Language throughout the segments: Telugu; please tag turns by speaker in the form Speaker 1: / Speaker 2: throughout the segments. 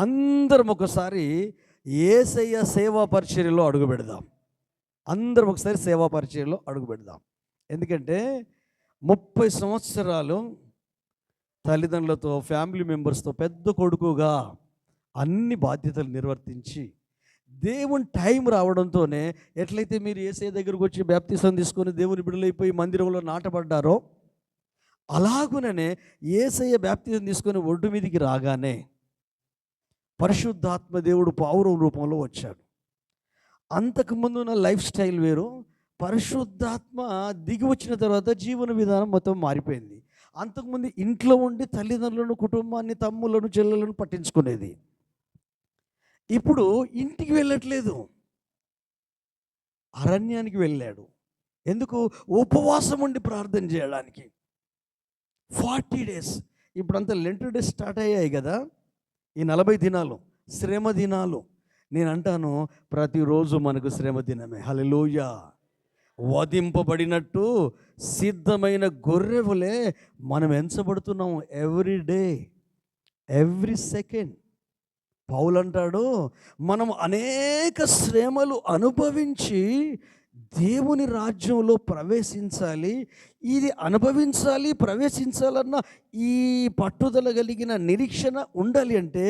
Speaker 1: అందరం ఒకసారి యేసయ్య సేవా పరిచర్యలో అడుగు పెడదాం. అందరం ఒకసారి సేవా పరిచర్యలో అడుగు పెడదాం. ఎందుకంటే 30 సంవత్సరాలు తల్లిదండ్రులతో, ఫ్యామిలీ మెంబర్స్తో పెద్ద కొడుకుగా అన్ని బాధ్యతలు నిర్వర్తించి దేవుని టైం రావడంతోనే ఎట్లయితే మీరు యేసయ్య దగ్గరకు వచ్చి బాప్తిసం తీసుకొని దేవుని బిడ్డలైపోయి మందిరంలో నాటబడ్డారో, అలాగుననే యేసయ్య బాప్తిసం తీసుకొని ఒడ్డు మీదికి రాగానే పరిశుద్ధాత్మ దేవుడు పావురం రూపంలో వచ్చాడు. అంతకుముందు ఉన్న లైఫ్ స్టైల్ వేరు, పరిశుద్ధాత్మ దిగి వచ్చిన తర్వాత జీవన విధానం మొత్తం మారిపోయింది. అంతకుముందు ఇంట్లో ఉండి తల్లిదండ్రులను, కుటుంబాన్ని, తమ్ములను, చెల్లెలను పట్టించుకునేది. ఇప్పుడు ఇంటికి వెళ్ళట్లేదు, అరణ్యానికి వెళ్ళాడు. ఎందుకు? ఉపవాసం ఉండి ప్రార్థన చేయడానికి. 40 డేస్. ఇప్పుడంతా లెంట్ డేస్ స్టార్ట్ అయ్యాయి కదా. ఈ 40 దినాలు శ్రమ దినాలు. నేను అంటాను, ప్రతిరోజు మనకు శ్రమ దినమే. హల్లెలూయా. వధింపబడినట్టు సిద్ధమైన గొర్రెవలే మనం ఎంచబడుతున్నాం. Every day, every second. Paul అంటాడు, మనం అనేక శ్రమలు అనుభవించి దేవుని రాజ్యంలో ప్రవేశించాలి. ఇది అనుభవించాలి, ప్రవేశించాలన్న ఈ పట్టుదల కలిగిన నిరీక్షణ ఉండాలి అంటే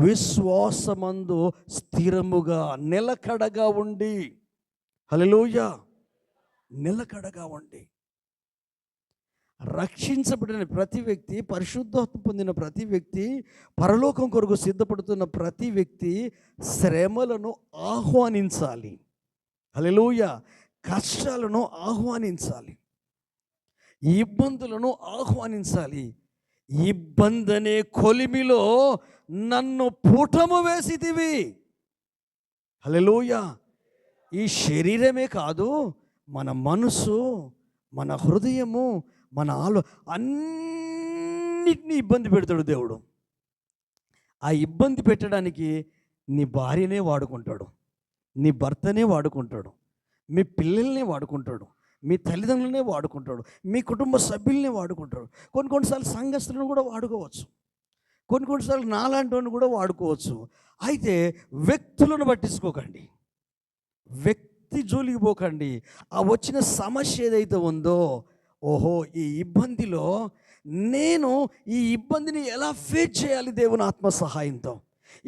Speaker 1: విశ్వాసమందు స్థిరముగా నిలకడగా ఉండి, హల్లెలూయా, నిలకడగా ఉండి. రక్షించబడిన ప్రతి వ్యక్తి, పరిశుద్ధాత్మ పొందిన ప్రతి వ్యక్తి, పరలోకం కొరకు సిద్ధపడుతున్న ప్రతి వ్యక్తి శ్రమలను ఆహ్వానించాలి. హల్లెలూయా. కష్టాలను ఆహ్వానించాలి, ఇబ్బందులను ఆహ్వానించాలి. ఇబ్బందనే కొలిమిలో నన్ను పుటము వేసితివి. హల్లెలూయా. ఈ శరీరమే కాదు, మన మనసు, మన హృదయము, మన అన్నిటినీ ఇబ్బంది పెడతాడు దేవుడు. ఆ ఇబ్బంది పెట్టడానికి నీ భార్యనే వాడుకుంటాడు, నీ భర్తనే వాడుకుంటాడు, మీ పిల్లల్ని వాడుకుంటాడు, మీ తల్లిదండ్రులనే వాడుకుంటాడు, మీ కుటుంబ సభ్యుల్ని వాడుకుంటాడు. కొన్నిసార్లు సంఘస్థులను కూడా వాడుకోవచ్చు, కొన్నిసార్లు నాలాంటి వాడిని కూడా వాడుకోవచ్చు. అయితే వ్యక్తులను పట్టించుకోకండి, వ్యక్తి జోలికి పోకండి. ఆ వచ్చిన సమస్య ఏదైతే ఉందో, ఓహో ఈ ఇబ్బందిలో నేను ఈ ఇబ్బందిని ఎలా ఫేస్ చేయాలి దేవుని ఆత్మ సహాయంతో,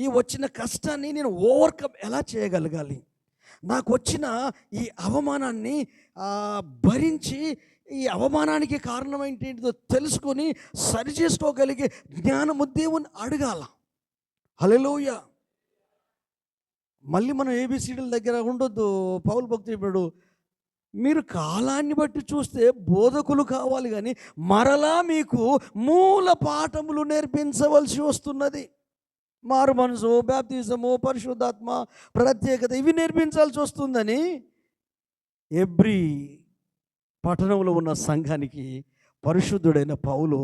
Speaker 1: ఈ వచ్చిన కష్టాన్ని నేను ఓవర్కమ్ ఎలా చేయగలగాలి, నాకు వచ్చిన ఈ అవమానాన్ని భరించి ఈ అవమానానికి కారణం ఏంటో తెలుసుకొని సరి చేసుకోగలిగే జ్ఞానము దేవుని అడగాల. హల్లెలూయా. మళ్ళీ మనం ఏబిసిడీల దగ్గర ఉండొద్దు. పౌలు భక్తుడు, మీరు కాలాన్ని బట్టి చూస్తే బోధకులు కావాలి, కానీ మరలా మీకు మూల పాఠములు నేర్పించవలసి వస్తున్నది. మారు మనసు, బాప్తిజము, పరిశుద్ధాత్మ, ప్రత్యేకత, ఇవి నేర్పించాల్సి వస్తుందని ఎవ్రీ పట్టణంలో ఉన్న సంఘానికి పరిశుద్ధుడైన పౌలు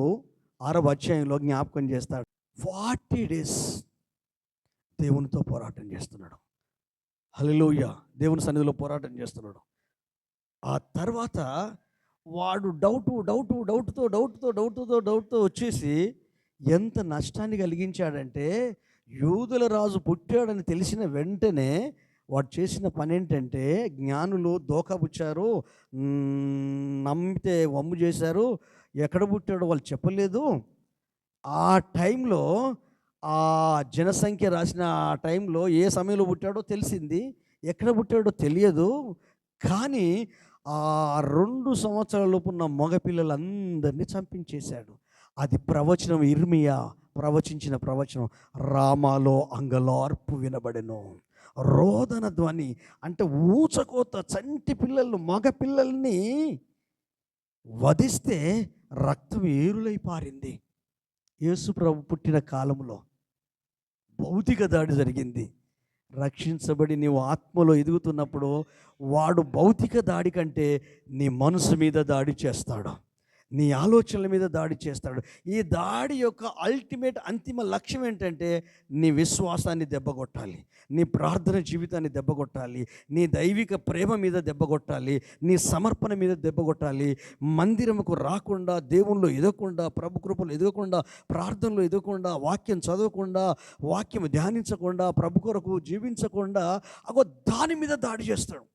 Speaker 1: 6వ అధ్యాయంలో జ్ఞాపకం చేస్తాడు. 40 డేస్ దేవునితో పోరాటం చేస్తున్నాడు. హల్లెలూయా. దేవుని సన్నిధిలో పోరాటం చేస్తున్నాడు. ఆ తర్వాత వాడు డౌట్తో వచ్చేసి ఎంత నష్టాన్ని కలిగించాడంటే, యూదుల రాజు పుట్టాడని తెలిసిన వెంటనే వాడు చేసిన పని ఏంటంటే, జ్ఞానులు దోకాబుచ్చారు, నమ్మితే వమ్ము చేశారు, ఎక్కడ పుట్టాడో వాళ్ళు చెప్పలేదు. ఆ టైంలో ఆ జనసంఖ్య రాసిన ఆ టైంలో ఏ సమయంలో పుట్టాడో తెలిసింది, ఎక్కడ పుట్టాడో తెలియదు. కానీ ఆ 2 సంవత్సరాల లోపు ఉన్న మగపిల్లలందరినీ చంపించేశాడు. అది ప్రవచనం. ఇర్మియా ప్రవచించిన ప్రవచనం. రామాలో అంగలార్పు వినబడెను, రోదన ధ్వని. అంటే ఊచకోత, చంటి పిల్లలు, మగ పిల్లల్ని వధిస్తే రక్తం ఏరులై పారింది. యేసు ప్రభు పుట్టిన కాలంలో భౌతిక దాడి జరిగింది. రక్షించబడి నీవు ఆత్మలో ఎదుగుతున్నప్పుడు వాడు భౌతిక దాడి కంటే నీ మనసు మీద దాడి చేస్తాడు, నీ ఆలోచనల మీద దాడి చేస్తాడు. ఈ దాడి యొక్క అల్టిమేట్ అంతిమ లక్ష్యం ఏంటంటే నీ విశ్వాసాన్ని దెబ్బకొట్టాలి, నీ ప్రార్థన జీవితాన్ని దెబ్బకొట్టాలి, నీ దైవిక ప్రేమ మీద దెబ్బకొట్టాలి, నీ సమర్పణ మీద దెబ్బకొట్టాలి. మందిరముకు రాకుండా, దేవుళ్ళు ఎదగకుండా, ప్రభు కృపలు ఎదగకుండా, ప్రార్థనలు ఎదగకుండా, వాక్యం చదవకుండా, వాక్యం ధ్యానించకుండా, ప్రభు కొరకు జీవించకుండా అగో దాని మీద దాడి చేస్తాడు.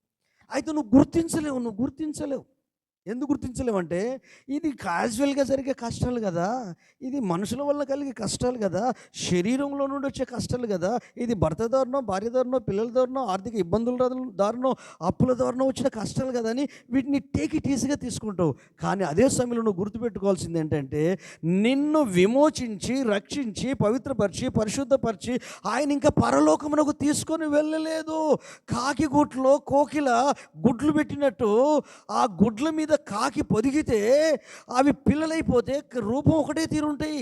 Speaker 1: అయితే నువ్వు గుర్తించలేవు. ఎందుకు గుర్తించలేమంటే ఇది క్యాజువల్గా జరిగే కష్టాలు కదా, ఇది మనుషుల వల్ల కలిగే కష్టాలు కదా, శరీరంలో నుండి వచ్చే కష్టాలు కదా, ఇది భర్త దారునో, భార్య దారునో, పిల్లల దారునో, ఆర్థిక ఇబ్బందుల దారునో, అప్పుల దారునో వచ్చిన కష్టాలు కదా అని వీటిని టేక్ ఇట్ ఈజీగా తీసుకుంటావు. కానీ అదే సమయంలో నువ్వు గుర్తుపెట్టుకోవాల్సింది ఏంటంటే నిన్ను విమోచించి, రక్షించి, పవిత్రపరిచి, పరిశుద్ధపరిచి ఆయన ఇంకా పరలోకమునకు తీసుకొని వెళ్ళలేదు. కాకి గుట్లో కోకిల గుడ్లు పెట్టినట్టు ఆ గుడ్ల మీద కాకి పొదిగితే అవి పిల్లలైపోతే రూపం ఒకటే తీరుంటాయి.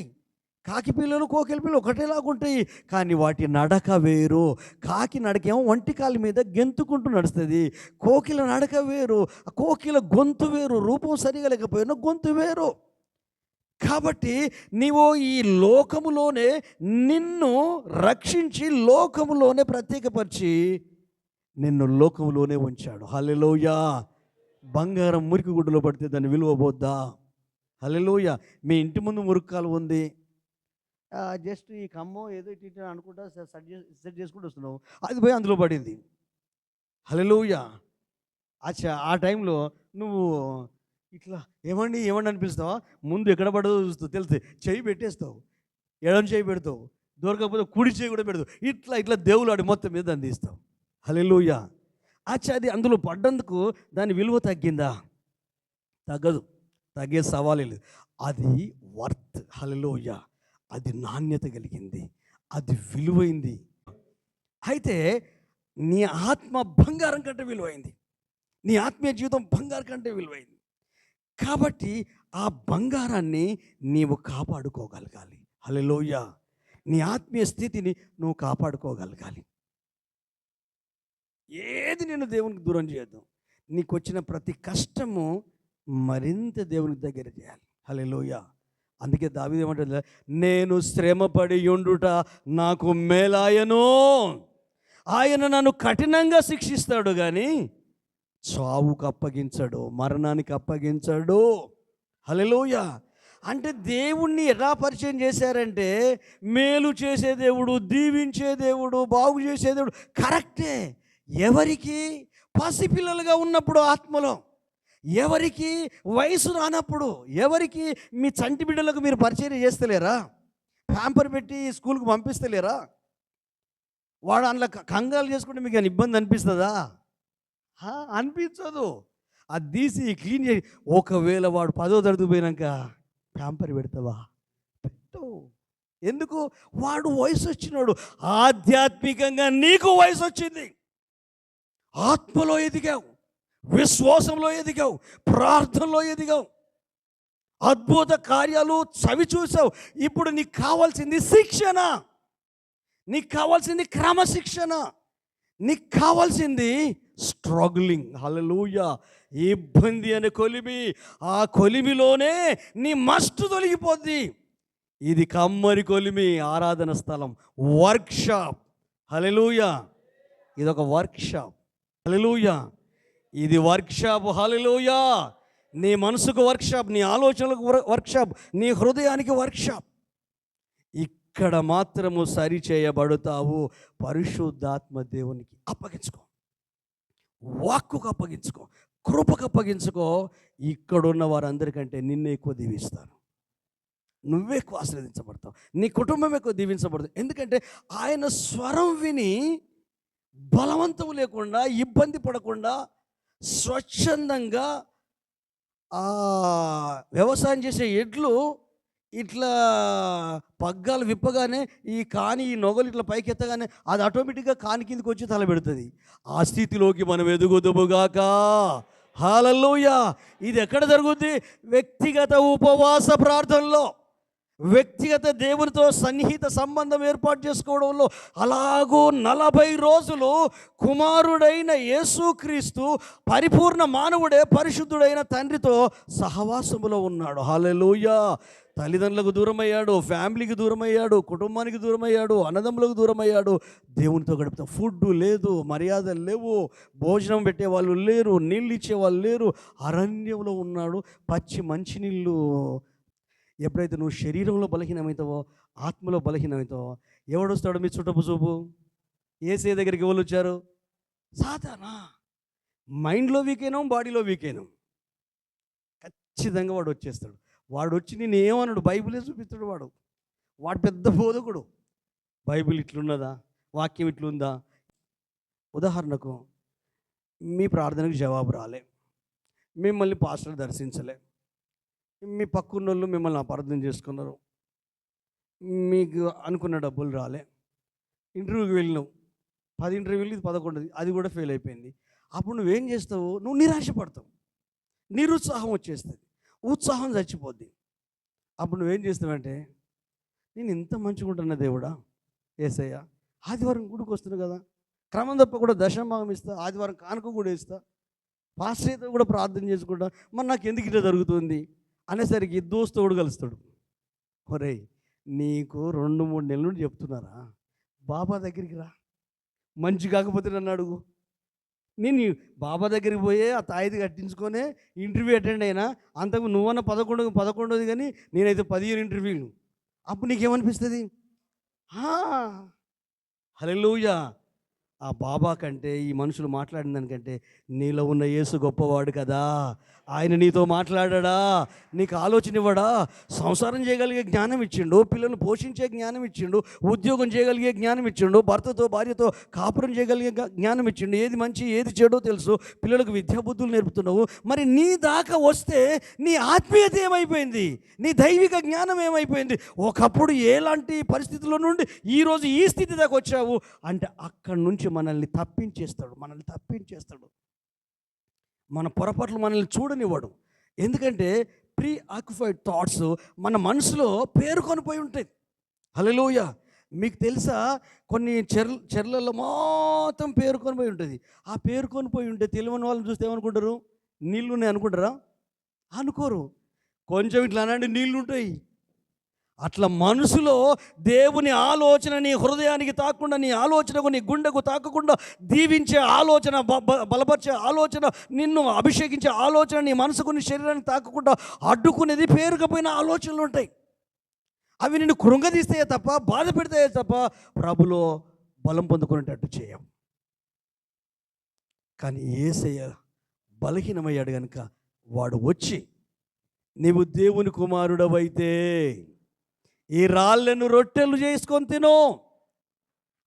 Speaker 1: కాకి పిల్లలు, కోకిల పిల్లలు ఒకటేలాగుంటాయి, కానీ వాటి నడక వేరు. కాకి నడకేమో ఒంటికాల మీద గెంతుకుంటూ నడుస్తుంది, కోకిల నడక వేరు, కోకిల గొంతు వేరు, రూపం సరిగా లేకపోయినా గొంతు వేరు. కాబట్టి నీవు ఈ లోకములోనే నిన్ను రక్షించి లోకములోనే ప్రత్యేకపరిచి నిన్ను లోకములోనే ఉంచాడు. హల్లెలూయా. బంగారం మురికి గుడ్డలో పడితే దాన్ని విలువ పోద్దా? హల్లెలూయా. మీ ఇంటి ముందు మురికి కాలువ ఉంది, జస్ట్ ఈ కమ్మో ఏదో ఇటు అనుకుంటా సెట్ చేసుకుంటూ వస్తున్నావు, అది పోయి అందులో పడింది. హల్లెలూయా. అచ్చా, ఆ టైంలో నువ్వు ఇట్లా ఏమండి అనిపిస్తావా? ముందు ఎక్కడ పడదో చూస్తావు, తెలిస్తే చెయ్యి పెట్టేస్తావు, ఎడం చెయ్యి పెడతావు, దొరకకపోతే కుడి చెయ్యి కూడా పెడతావు, ఇట్లా దేవుడు ఆడి మొత్తం మీద దాన్ని తీస్తావు. హల్లెలూయా. అచ్చా, అది అందులో పడ్డందుకు దాని విలువ తగ్గిందా? తగ్గదు, తగ్గే సవాలే లేదు. అది వర్త్. హల్లెలూయా. అది నాణ్యత కలిగింది, అది విలువైంది. అయితే నీ ఆత్మ బంగారం కంటే విలువైంది, నీ ఆత్మీయ జీవితం బంగారం కంటే విలువైంది. కాబట్టి ఆ బంగారాన్ని నీవు కాపాడుకోగలగాలి. హల్లెలూయా. నీ ఆత్మీయ స్థితిని నువ్వు కాపాడుకోగలగాలి. ఏది నేను దేవునికి దూరం చేయొద్దు. నీకు వచ్చిన ప్రతి కష్టము మరింత దేవునికి దగ్గర చేయాలి. హల్లెలూయా. అందుకే దావీదు ఏమంటాడు, నేను శ్రమపడి ఉండుట నాకు మేలాయను. ఆయన నన్ను కఠినంగా శిక్షిస్తాడు కానీ చావుకు అప్పగించాడు, మరణానికి అప్పగించాడు. హల్లెలూయా. అంటే దేవుణ్ణి ఎలా పరిచయం చేశారంటే మేలు చేసే దేవుడు, దీవించే దేవుడు, బాగు చేసే దేవుడు. కరెక్టే. ఎవరికి? పసిపిల్లలుగా ఉన్నప్పుడు ఆత్మలో, ఎవరికి? వయసు రానప్పుడు, ఎవరికి? మీ చంటి బిడ్డలకు మీరు పరిచయం చేస్తలేరా? ప్యాంపర్ పెట్టి స్కూల్కి పంపిస్తలేరా? వాడు అందులో కంగాలు చేసుకుంటే మీకు ఏమైనా ఇబ్బంది అనిపిస్తుందా? అనిపించదు. అది తీసి క్లీన్ చేసి, ఒకవేళ వాడు 10వ తరగతి పోయినాక ప్యాంపర్ పెడతావా? పెట్టు. ఎందుకు? వాడు వయసు వచ్చినాడు. ఆధ్యాత్మికంగా నీకు వయసు వచ్చింది, ఆత్మలో ఎదిగావు, విశ్వాసంలో ఎదిగావు, ప్రార్థనలో ఎదిగావు, అద్భుత కార్యాలు చవి చూసావు. ఇప్పుడు నీకు కావాల్సింది శిక్షణ, నీకు కావాల్సింది క్రమశిక్షణ, నీకు కావాల్సింది స్ట్రగులింగ్. హల్లెలూయా. ఇబ్బంది అనే కొలిమి, ఆ కొలిమిలోనే నీ మస్ట్ తొలగిపోద్ది. ఇది కమ్మరి కొలిమి, ఆరాధన స్థలం, వర్క్షాప్. హల్లెలూయా. ఇది ఒక వర్క్షాప్. హల్లెలూయా. ఇది వర్క్షాప్. హల్లెలూయా. నీ మనసుకు వర్క్షాప్, నీ ఆలోచనలకు వర్క్షాప్, నీ హృదయానికి వర్క్షాప్. ఇక్కడ మాత్రము సరి చేయబడతావు. పరిశుద్ధాత్మ దేవునికి అప్పగించుకో, వాక్కుకు అప్పగించుకో, కృపకు అప్పగించుకో. ఇక్కడున్న వారందరికంటే నిన్నే ఎక్కువ దీవిస్తాను, నువ్వే ఎక్కువ ఆశీర్వదించబడతావు, నీ కుటుంబం ఎక్కువ దీవించబడుతుంది. ఎందుకంటే ఆయన స్వరం విని బలవంతం లేకుండా, ఇబ్బంది పడకుండా, స్వచ్ఛందంగా వ్యవసాయం చేసే ఎడ్లు ఇట్లా పగ్గాలు విప్పగానే ఈ నొగలు ఇట్లా పైకి ఎత్తగానే అది ఆటోమేటిక్గా కాని కిందకి వచ్చి తల పెడుతుంది. ఆ స్థితిలోకి మనం ఎదుగుదుముగాక. హల్లెలూయా. ఇది ఎక్కడ జరుగుద్ది? వ్యక్తిగత ఉపవాస ప్రార్థనలో. వ్యక్తిగత దేవునితో సన్నిహిత సంబంధం ఏర్పాటు చేసుకోవడంలో అలాగూ 40 రోజులు కుమారుడైన యేసుక్రీస్తు పరిపూర్ణ మానవుడే పరిశుద్ధుడైన తండ్రితో సహవాసములో ఉన్నాడు. హల్లెలూయా. తల్లిదండ్రులకు దూరమయ్యాడు, ఫ్యామిలీకి దూరమయ్యాడు, కుటుంబానికి దూరమయ్యాడు, అన్నదమ్ములకు దూరమయ్యాడు. దేవునితో గడుపుతాం. ఫుడ్ లేదు, మర్యాదలు లేవు, భోజనం పెట్టేవాళ్ళు లేరు, నీళ్ళు ఇచ్చేవాళ్ళు లేరు. అరణ్యంలో ఉన్నాడు. పచ్చి మంచినీళ్ళు. ఎప్పుడైతే నువ్వు శరీరంలో బలహీనమవుతావో, ఆత్మలో బలహీనమవుతావో, ఎవడొస్తాడు మీ చుట్టపు చూపు? ఏసే దగ్గరికి ఎవరు వచ్చారు? సాతానా. మైండ్లో వీకేనాం, బాడీలో వీకేనాం, ఖచ్చితంగా వాడు వచ్చేస్తాడు. వాడు వచ్చి నేను ఏమన్నాడు? బైబిలే చూపిస్తాడు. వాడు పెద్ద బోధకుడు. బైబిల్ ఇట్లున్నదా, వాక్యం ఇట్లుందా? ఉదాహరణకు, మీ ప్రార్థనకు జవాబు రాలే, మిమ్మల్ని పాస్టర్ దర్శించలే, మీ పక్కున్నోళ్ళు మిమ్మల్ని అపార్థం చేసుకున్నారు, మీకు అనుకున్న డబ్బులు రాలే, ఇంటర్వ్యూకి వెళ్ళినావు, 10 ఇంటర్వ్యూలు, ఇది 11, అది కూడా ఫెయిల్ అయిపోయింది. అప్పుడు నువ్వేం చేస్తావు? నువ్వు నిరాశపడతావు, నిరుత్సాహం వచ్చేస్తుంది, ఉత్సాహం చచ్చిపోద్ది. అప్పుడు నువ్వేం చేస్తావంటే, నేను ఇంత మంచిగా ఉంటున్నా దేవుడా, యేసయ్య, ఆదివారం గుడికి వస్తున్నా కదా, క్రమం తప్ప కూడా దశమభాగం ఇస్తా, ఆదివారం కానుక కూడా ఇస్తా, పాస్టర్తో కూడా ప్రార్థన చేసుకుంటా, మరి నాకు ఎందుకు ఇట్లా జరుగుతుంది అనేసరికి దోస్తోడు కలుస్తాడు. ఒరేయ్, నీకు 2-3 నెలల నుండి చెప్తున్నారా, బాబా దగ్గరికి రా, మంచి కాకపోతే నన్ను అడుగు. నేను బాబా దగ్గరికి పోయే ఆ తాయిది కట్టించుకొనే ఇంటర్వ్యూ అటెండ్ అయినా, అంతకు నువ్వన్న 11 కానీ నేనైతే 15 ఇంటర్వ్యూలు. అప్పుడు నీకేమనిపిస్తుంది? హల్లెలూయా. ఆ బాబా కంటే, ఈ మనుషులు మాట్లాడిన దానికంటే నీలో ఉన్న యేసు గొప్పవాడు కదా. ఆయన నీతో మాట్లాడా? నీకు ఆలోచన ఇవ్వడా? సంసారం చేయగలిగే జ్ఞానం ఇచ్చిండు, పిల్లల్ని పోషించే జ్ఞానం ఇచ్చిండు, ఉద్యోగం చేయగలిగే జ్ఞానం ఇచ్చిండు, భర్తతో భార్యతో కాపురం చేయగలిగే జ్ఞానం ఇచ్చిండు, ఏది మంచి ఏది చెడో తెలుసు, పిల్లలకు విద్యాబుద్ధులు నేర్పుతున్నావు. మరి నీ దాకా వస్తే నీ ఆత్మీయత ఏమైపోయింది? నీ దైవిక జ్ఞానం ఏమైపోయింది? ఒకప్పుడు ఎలాంటి పరిస్థితుల్లో నుండి ఈరోజు ఈ స్థితి దాకా వచ్చావు అంటే అక్కడి నుంచి మనల్ని తప్పించేస్తాడు. మన పొరపాట్లు మనల్ని చూడనివ్వడు. ఎందుకంటే ప్రీ ఆక్యుపైడ్ థాట్స్ మన మనసులో పేరుకొనిపోయి ఉంటాయి. హల్లెలూయా. మీకు తెలుసా, కొన్ని చెర్లలో మొత్తం పేరుకొనిపోయి ఉంటుంది. ఆ పేరుకొనిపోయి ఉంటే తెలియని వాళ్ళని చూస్తే ఏమనుకుంటారు? నీళ్ళు ఉన్నాయి అనుకుంటారా? అనుకోరు. కొంచెం ఇట్లా అనండి, నీళ్ళు ఉంటాయి. అట్లా మనసులో దేవుని ఆలోచన నీ హృదయానికి తాకుండా, నీ ఆలోచనకు, నీ గుండెకు తాకకుండా దీవించే ఆలోచన, బలపరిచే ఆలోచన, నిన్ను అభిషేకించే ఆలోచన నీ మనసుకు, నీ శరీరానికి తాకకుండా అడ్డుకునేది పేరుకపోయిన ఆలోచనలు ఉంటాయి. అవి నిన్ను కృంగదీస్తాయే తప్ప, బాధ పెడతాయే తప్ప ప్రభులో బలం పొందుకునేటట్టు చేయం. కానీ యేసయ్య బలహీనమయ్యాడు కనుక వాడు వచ్చి, నీవు దేవుని కుమారుడవైతే ఈ రాళ్ళను రొట్టెలు చేసుకొని తిను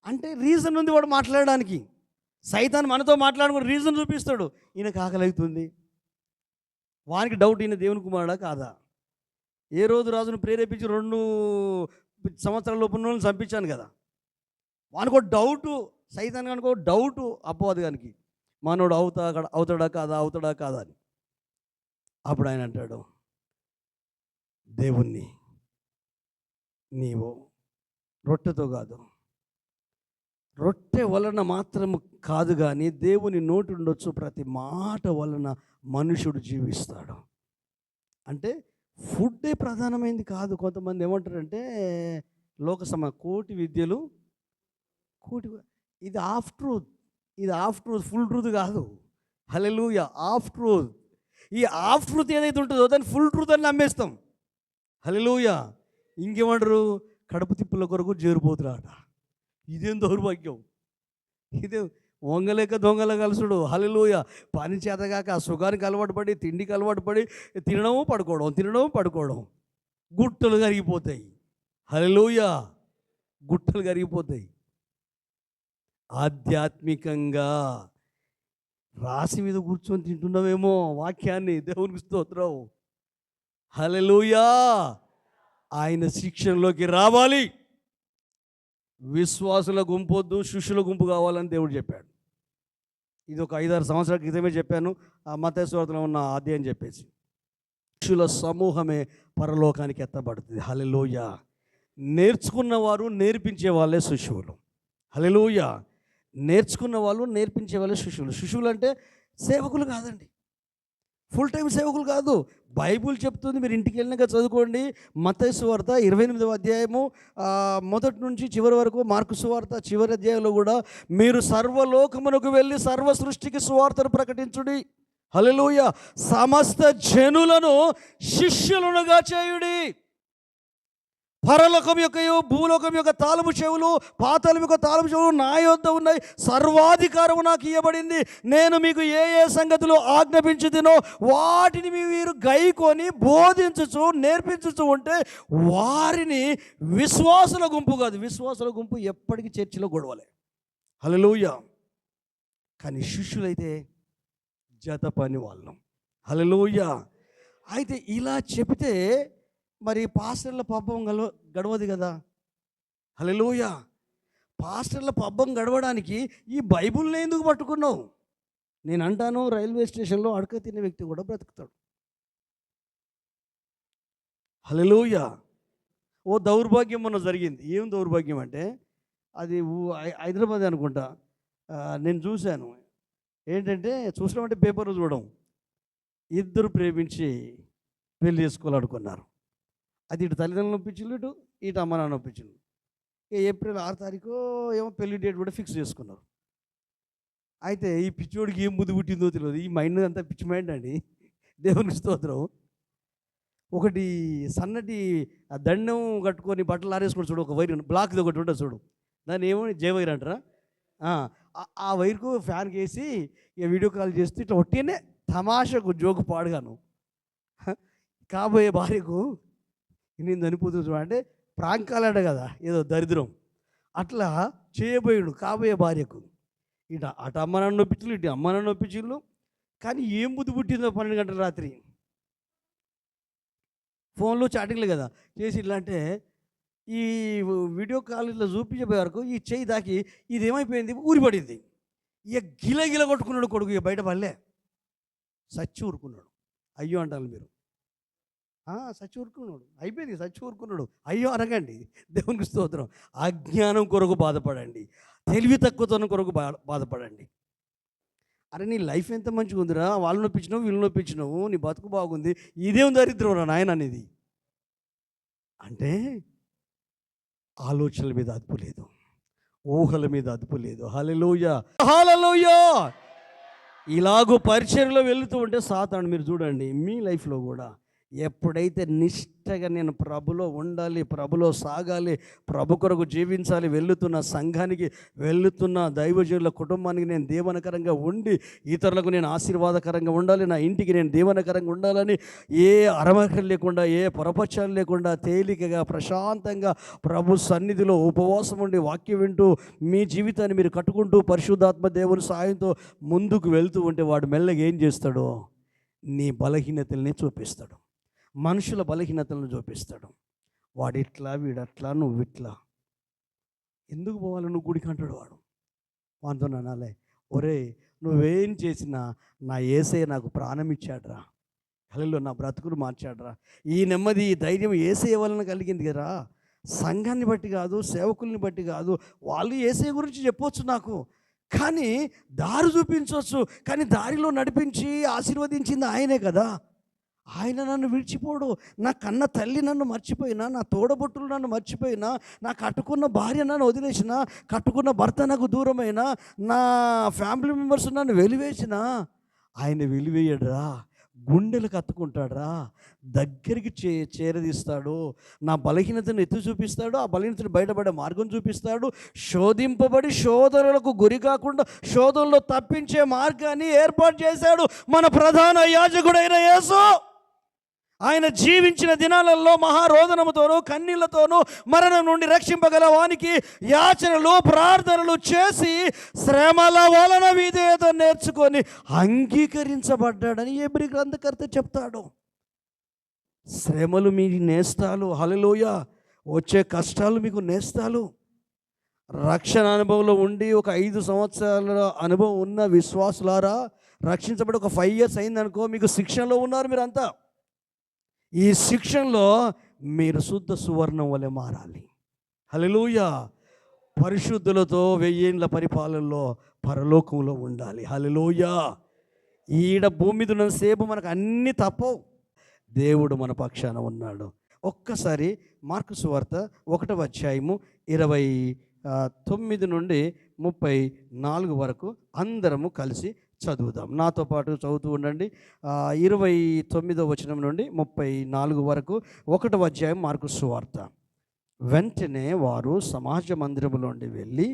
Speaker 1: అంటే రీజన్ ఉంది వాడు మాట్లాడడానికి. సైతాన్ మనతో మాట్లాడుకుని రీజన్ చూపిస్తాడు. ఈయనకు ఆకలి అవుతుంది, వానికి డౌట్, ఈయన దేవుని కుమారుడా కాదా? ఏ రోజు రాజును ప్రేరేపించి 2 సంవత్సరాల లోపల చంపించాను కదా, వానికో డౌటు, సైతాన్ కనుకో డౌటు, అపోవాది గానికి, మనోడు అవుతాడా కాదా అని. అప్పుడు ఆయన అంటాడు, దేవుణ్ణి నీవు రొట్టెతో కాదు, రొట్టె వలన మాత్రము కాదు కానీ దేవుని నోటి ఉండొచ్చు ప్రతి మాట వలన మనుషుడు జీవిస్తాడు. అంటే ఫుడ్డే ప్రధానమైంది కాదు. కొంతమంది ఏమంటారంటే కోటి విద్యలు ఇది హాఫ్ ట్రూత్, ఫుల్ ట్రూత్ కాదు. హల్లెలూయా. Half truth. ఈ హాఫ్ ట్రూత్ ఏదైతే ఉంటుందో దాన్ని ఫుల్ ట్రూత్ అని నమ్మేస్తాం. హల్లెలూయా. ఇంకేమంటారు? కడుపు తిప్పుల కొరకు చేరిపోతురాట. ఇదేం దౌర్భాగ్యం! ఇదే వంగలేక దొంగల కలుసుడు. హల్లెలూయా. పని చేతగాక సుఖానికి అలవాటు పడి, తిండికి అలవాటు పడి, తినడం పడుకోవడం, గుట్టలు కరిగిపోతాయి. హల్లెలూయా. గుట్టలు కరిగిపోతాయి. ఆధ్యాత్మికంగా రాసి మీద కూర్చొని తింటున్నావేమో వాక్యాన్ని. దేవునికి స్తోత్రం. హల్లెలూయా. ఆయన శిక్షణలోకి రావాలి. విశ్వాసుల గుంపు వద్దు, శిష్యుల గుంపు కావాలని దేవుడు చెప్పాడు. ఇది ఒక 5-6 సంవత్సరాల క్రితమే చెప్పాను, ఆ మత్తయి సువార్తలో ఉన్న అధ్యాయం చెప్పేసి. శిష్యుల సమూహమే పరలోకానికి ఎత్తబడుతుంది. హల్లెలూయా. నేర్చుకున్నవారు నేర్పించే వాళ్ళే శిష్యులు. హల్లెలూయా. నేర్చుకున్న వాళ్ళు నేర్పించే వాళ్ళే శిష్యులు. శిష్యులు అంటే సేవకులు కాదండి, ఫుల్ టైం సేవకులు కాదు. బైబుల్ చెప్తుంది, మీరు ఇంటికి వెళ్ళినాక చదువుకోండి. మత్తయి సువార్త 28వ అధ్యాయము మొదటి నుంచి చివరి వరకు, మార్కు సువార్త చివరి అధ్యాయంలో కూడా, మీరు సర్వలోకమునకు వెళ్ళి సర్వ సృష్టికి సువార్తను ప్రకటించుడి. హల్లెలూయా. సమస్త జనులను శిష్యులనుగా చేయుడి. పరలోకం యొక్కయు భూలోకం యొక్క తాళము చెవులు, పాతాళం యొక్క తాళము చెవులు నా యొద్ద ఉన్నాయి. సర్వాధికారము నాకు ఇవ్వబడింది. నేను మీకు ఏ ఏ సంగతులు ఆజ్ఞాపించుదునో వాటిని మీరు గైకొని బోధించుచు నేర్పించుచు ఉంటే వారిని, విశ్వాసుల గుంపు కాదు, విశ్వాసుల గుంపు ఎప్పటికీ చర్చిలో గొడవలే. హల్లెలూయా. కానీ శిష్యులైతే జత పని వాళ్ళం. హల్లెలూయా. అయితే ఇలా చెబితే మరి పాస్టర్ల పబ్బం గడవదు కదా. హల్లెలూయా. పాస్టర్ల పబ్బం గడవడానికి ఈ బైబుల్ని ఎందుకు పట్టుకున్నావు? నేను అంటాను, రైల్వే స్టేషన్లో అడక తినే వ్యక్తి కూడా బ్రతుకుతాడు. హల్లెలూయా. ఓ దౌర్భాగ్యం మొన్న జరిగింది. ఏం దౌర్భాగ్యం అంటే, అది హైదరాబాద్ అనుకుంటా. నేను చూశాను. ఏంటంటే, చూసినామంటే పేపర్లు చూడడం, ఇద్దరు ప్రేమించి పెళ్లి చేసుకోవాలనుకున్నారు. అది ఇటు తల్లిదండ్రులు ఒప్పించిండు, ఇటు అమ్మ నాన్న ఒప్పించిండు. ఏప్రిల్ 6 తారీఖు ఏమో పెళ్లి డేట్ కూడా ఫిక్స్ చేసుకున్నారు. అయితే ఈ పిచ్చోడికి ఏం బుద్ధి పుట్టిందో తెలియదు. ఈ మైండ్ అంతా పిచ్చి మైండ్ అండి. దేవునికి స్తోత్రం. ఒకటి సన్నటి దండం కట్టుకొని బట్టలు ఆరేసుకొని చూడు, ఒక వైర్ బ్లాక్ది ఒకటి ఉంటుంది చూడు, దాన్ని ఏమో జే వైర్ అంటారా. ఆ వైర్కు ఫ్యాన్కి వేసి ఇక వీడియో కాల్ చేస్తూ ఇట్లా ఒట్టినే తమాషకు జోకు పాడుగాను కాబోయే భార్యకు నేను చనిపోతుంది చూడ, అంటే ప్రాంకాలాడ కదా, ఏదో దరిద్రం అట్లా చేయబోయాడు కాబోయే భార్యకు. అటు అమ్మ నాన్న నొప్పించులు, ఇటు అమ్మ నాన్న నొప్పించులు. కానీ ఏం బుద్ధి పుట్టిందో 12 గంటల రాత్రి ఫోన్లో చాటింగ్లు కదా చేసి, ఇట్లా అంటే ఈ వీడియో కాల్ ఇట్లా చూపించబోయే వరకు ఈ చెయ్యి దాకి ఇది ఏమైపోయింది, ఊరిపడింది. ఇక గిల కొట్టుకున్నాడు కొడుకు. ఇక బయట పడలే, సచ్చి ఊరుకున్నాడు. అయ్యో అంటారు మీరు, సచ్చి ఊరుకున్నాడు, అయిపోయింది, సచ్చి ఊరుకున్నాడు. అయ్యో అనగండి. దేవునికి స్తోత్రం. అజ్ఞానం కొరకు బాధపడండి, తెలివి తక్కువతనం కొరకు బాధపడండి. అరే నీ లైఫ్ ఎంత మంచిగా ఉందిరా, వాళ్ళు నొప్పించినావు వీళ్ళు నొప్పించినావు, నీ బతుకు బాగుంది, ఇదేం దరిద్రం రా నాయన అనేది. అంటే ఆలోచనల మీద అదుపు లేదు, ఊహల మీద అదుపు లేదు. హల్లెలూయా, హల్లెలూయా. ఇలాగూ పరిచర్యలో వెళుతూ ఉంటే సాతాను, మీరు చూడండి మీ లైఫ్లో కూడా ఎప్పుడైతే నిష్టగా నేను ప్రభులో ఉండాలి, ప్రభులో సాగాలి, ప్రభు కొరకు జీవించాలి, వెళుతున్న సంఘానికి, వెళుతున్న దైవజనుల కుటుంబానికి నేను దీవెనకరంగా ఉండి ఇతరులకు నేను ఆశీర్వాదకరంగా ఉండాలి, నా ఇంటికి నేను దీవెనకరంగా ఉండాలని ఏ అరమకలు లేకుండా, ఏ పొరపచ్చాలు లేకుండా, తేలికగా ప్రశాంతంగా ప్రభు సన్నిధిలో ఉపవాసం ఉండి వాక్యం వింటూ మీ జీవితాన్ని మీరు కట్టుకుంటూ పరిశుద్ధాత్మ దేవుని సాయంతో ముందుకు వెళ్తూ ఉంటే వాడు మెల్లగా ఏం చేస్తాడో, నీ బలహీనతల్ని చూపిస్తాడు, మనుషుల బలహీనతలను చూపిస్తాడు. వాడిట్లా వీడట్లా నువ్విట్లా, ఎందుకు పోవాలి నువ్వు గుడికి అంటాడు వాడు. వాడితో అనాలే, ఒరే నువ్వేం చేసినా నా యేసయ్య నాకు ప్రాణం ఇచ్చాడ్రా, హల్లెలూయా, నా బ్రతుకులు మార్చాడ్రా. ఈ నెమ్మది ఈ ధైర్యం యేసయ్య వలన కలిగింది కదా. సంఘాన్ని బట్టి కాదు, సేవకుల్ని బట్టి కాదు, వాళ్ళు యేసయ్య గురించి చెప్పొచ్చు నాకు, కానీ దారి చూపించవచ్చు. కానీ దారిలో నడిపించి ఆశీర్వదించింది ఆయనే కదా. ఆయన నన్ను విడిచిపోడు. నా కన్న తల్లి నన్ను మర్చిపోయినా, నా తోడబుట్టులు నన్ను మర్చిపోయినా, నా కట్టుకున్న భార్య నన్ను వదిలేసిన, కట్టుకున్న భర్త నాకు దూరమైనా, నా ఫ్యామిలీ మెంబర్స్ నన్ను వెలివేసినా, ఆయన వెలివేయడురా, గుండెలకు హత్తుకుంటాడురా, దగ్గరికి చేరదీస్తాడు, నా బలహీనతను ఎత్తి చూపిస్తాడు, ఆ బలహీనతను బయటపడే మార్గం చూపిస్తాడు. శోధింపబడి శోధనలకు గురి కాకుండా శోధనలో తప్పించే మార్గాన్ని ఏర్పాటు చేశాడు మన ప్రధాన యాజకుడైన యేసు. ఆయన జీవించిన దినాలలో మహారోదనముతోనూ కన్నీళ్లతోనూ మరణం నుండి రక్షింపగల వానికి యాచనలు ప్రార్థనలు చేసి శ్రమల వలన విధేయత నేర్చుకొని అంగీకరించబడ్డాడని హెబ్రీ గ్రంథకర్త చెప్తాడు. శ్రమలు మీ నేస్తాలు, హల్లెలూయా, వచ్చే కష్టాలు మీకు నేస్తాలు. రక్షణ అనుభవంలో ఉండి ఒక 5 సంవత్సరాల అనుభవం ఉన్న విశ్వాసులారా, రక్షించబడి ఒక 5 years అయిందనుకో, మీకు శిక్షణలో ఉన్నారు మీరంతా. ఈ శిక్షణలో మీరు శుద్ధ సువర్ణం వలె మారాలి. హల్లెలూయా. పరిశుద్ధులతో 1000 ఏండ్ల పరిపాలనలో పరలోకంలో ఉండాలి. హల్లెలూయా. ఈడ భూమి మీద ఉన్నంతసేపు మనకు అన్నీ తప్పవు. దేవుడు మన పక్షాన ఉన్నాడు. ఒక్కసారి మార్కు సువార్త 1వ అధ్యాయము 29 నుండి 34 వరకు అందరము కలిసి చదువుదాం. నాతో పాటు చదువుతూ ఉండండి. 29వ వచనం నుండి 34 వరకు 1వ అధ్యాయం మార్కు సువార్త. వెంటనే వారు సమాజ మందిరములోండి వెళ్ళి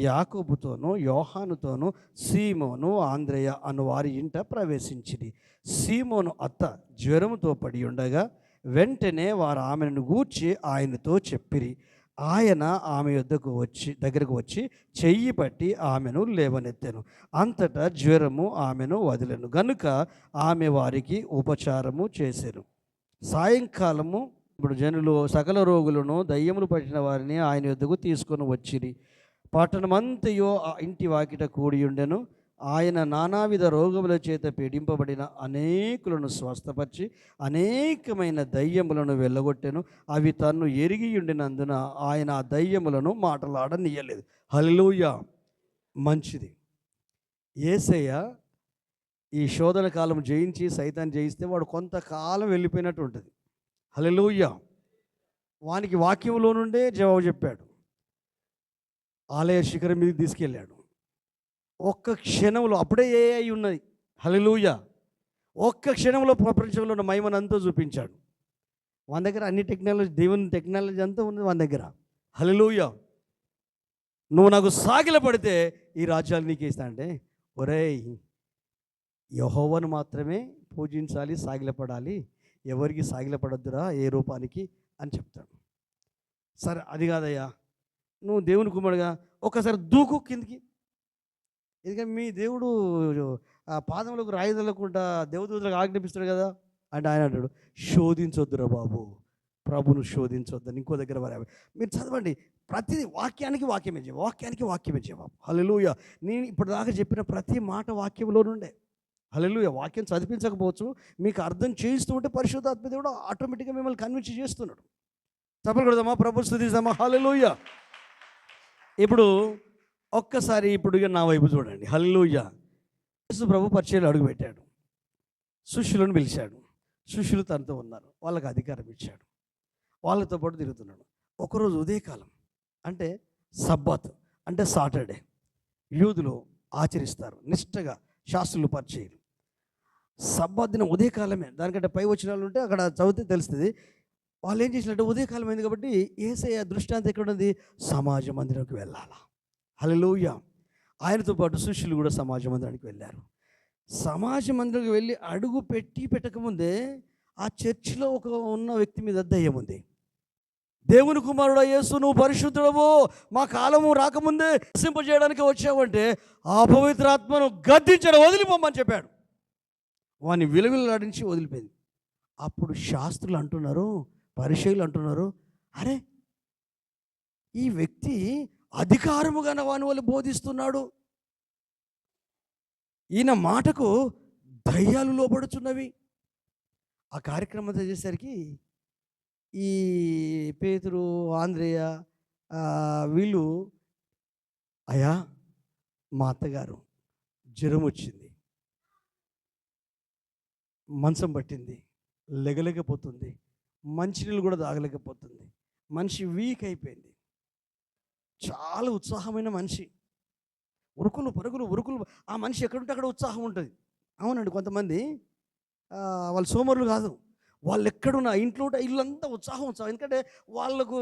Speaker 1: యాకోబుతోనూ యోహానుతోనూ సీమోను ఆంద్రేయ అను వారి ఇంట ప్రవేశించిరి. సీమోను అత్త జ్వరముతో పడి ఉండగా వెంటనే వారు ఆమెను గూర్చి ఆయనతో చెప్పిరి. ఆయన ఆమె దగ్గరకు వచ్చి చెయ్యి పట్టి ఆమెను లేవనెత్తెను. అంతటా జ్వరము ఆమెను వదిలెను గనుక ఆమె వారికి ఉపచారము చేసెను. సాయంకాలము ఇప్పుడు జనులు సకల రోగులను దయ్యములు పట్టిన వారిని ఆయన యొద్దకు తీసుకొని వచ్చిరి. పట్టణమంతయో ఆ ఇంటి వాకిట కూడి ఉండెను. ఆయన నానావిధ రోగముల చేత పీడింపబడిన అనేకులను స్వస్థపరిచి అనేకమైన దయ్యములను వెళ్ళగొట్టెను. అవి తన్ను ఎరిగి ఉండినందున ఆయన ఆ దయ్యములను మాటలాడనీయలేదు. హల్లెలూయా. మంచిది. యేసయ్య ఈ శోధన కాలం జయించి సైతాన్ని జయిస్తే వాడు కొంతకాలం వెళ్ళిపోయినట్టు ఉంటుంది. హల్లెలూయా. వానికి వాక్యంలో నుండే జవాబు చెప్పాడు. ఆలయ శిఖరం మీదకి తీసుకెళ్ళాడు. ఒక్క క్షణంలో అప్పుడే ఏఐ ఉన్నది. హల్లెలూయా. ఒక్క క్షణంలో ప్రపంచంలో ఉన్న మహిమనంతా చూపించాడు. మన దగ్గర అన్ని టెక్నాలజీ, దేవుని టెక్నాలజీ అంతా ఉంది మన దగ్గర. హల్లెలూయా. నువ్వు నాకు సాగిల పడితే ఈ రాజ్యాలు నీకే ఇస్తా అంటే, ఒరేయ్ యెహోవాను మాత్రమే పూజించాలి, సాగిలపడాలి, ఎవరికి సాగిలపడొద్దురా ఏ రూపానికి అని చెప్తాడు. సరే అది కాదయ్యా, నువ్వు దేవుని కుమారుడుగా ఒకసారి దూకు కిందికి. ఎందుకంటే మీ దేవుడు ఆ పాదములకు రాయి తగలకుండా దేవదూతలకు ఆజ్ఞాపిస్తాడు కదా అంటే ఆయన అంటాడు, శోధించొద్దురా బాబు, ప్రభును శోధించొద్దని. ఇంకో దగ్గర మీరు చదవండి. ప్రతి వాక్యానికి వాక్యమే జవాబు, వాక్యానికి వాక్యమే జవాబు. హల్లెలూయా. నేను ఇప్పటిదాకా చెప్పిన ప్రతి మాట వాక్యంలో నుండే. హల్లెలూయా. వాక్యం చదివించకపోవచ్చు, మీకు అర్థం చేయిస్తూ ఉంటే పరిశుద్ధాత్మ దేవుడు ఆటోమేటిక్గా మిమ్మల్ని కన్విన్స్ చేస్తున్నాడు. చప్పలు కొడదామా, ప్రభు స్తుతిద్దామా. హల్లెలూయా. ఇప్పుడు ఒక్కసారి ఇప్పుడు నా వైపు చూడండి. హల్లెలూయా. యేసు ప్రభు పరిచర్యలో అడుగుపెట్టాడు. శిష్యులను పిలిచాడు. శిష్యులు తనతో ఉన్నారు. వాళ్ళకి అధికారం ఇచ్చాడు. వాళ్ళతో పాటు తిరుగుతున్నాడు. ఒకరోజు ఉదయకాలం అంటే సబ్బాత్ అంటే సాటర్డే యూదులు ఆచరిస్తారు నిష్టగా, శాస్త్రులు పరిచర్యలు. సబ్బాత్ దినం ఉదయకాలమే. దానికంటే పై వచనాలు ఉంటే అక్కడ చదివితే తెలుస్తుంది. వాళ్ళు ఏం చేసినట్టు ఉదయకాలం అయింది కాబట్టి యేసయ్య దృష్టాంతం ఎక్కడ ఉంది? సమాజ మందిరంకి వెళ్ళాలా. హల్లెలూయా. ఆయనతో పాటు శిష్యులు కూడా సమాజ మందిరానికి వెళ్ళారు. సమాజ మందిరానికి వెళ్ళి అడుగు పెట్టకముందే ఆ చర్చిలో ఉన్న వ్యక్తి మీద దయ్యం ఉంది. దేవుని కుమారుడు యేసు, నువ్వు పరిశుద్ధుడవు, మా కాలము రాకముందే నశింపజేయడానికి వచ్చావంటే ఆ పవిత్రాత్మను గద్దించడం, వదిలిపోమని చెప్పాడు. వాడిని విలువిలాడించి వదిలిపోయింది. అప్పుడు శాస్త్రులు అంటున్నారు, పరిచయులు అంటున్నారు, అరే ఈ వ్యక్తి అధికారముగా వాని వాళ్ళు బోధిస్తున్నాడు, ఈయన మాటకు దయ్యాలు లోబడుచున్నవి. ఆ కార్యక్రమం చేసేసరికి ఈ పేతురు, ఆంద్రేయ వీళ్ళు, అయ్యా మా అత్తగారు జ్వరం వచ్చింది, మంచం పట్టింది, లెగలేకపోతుంది, మంచినీళ్ళు కూడా తాగలేకపోతుంది, మనిషి వీక్ అయిపోయింది, చాలా ఉత్సాహమైన మనిషి, ఉరుకులు పరుగులు. ఆ మనిషి ఎక్కడుంటే అక్కడ ఉత్సాహం ఉంటుంది. అవునండి, కొంతమంది వాళ్ళు సోమరులు కాదు, వాళ్ళు ఎక్కడున్నా ఇంట్లో ఇల్లంతా ఉత్సాహం. ఎందుకంటే వాళ్ళకు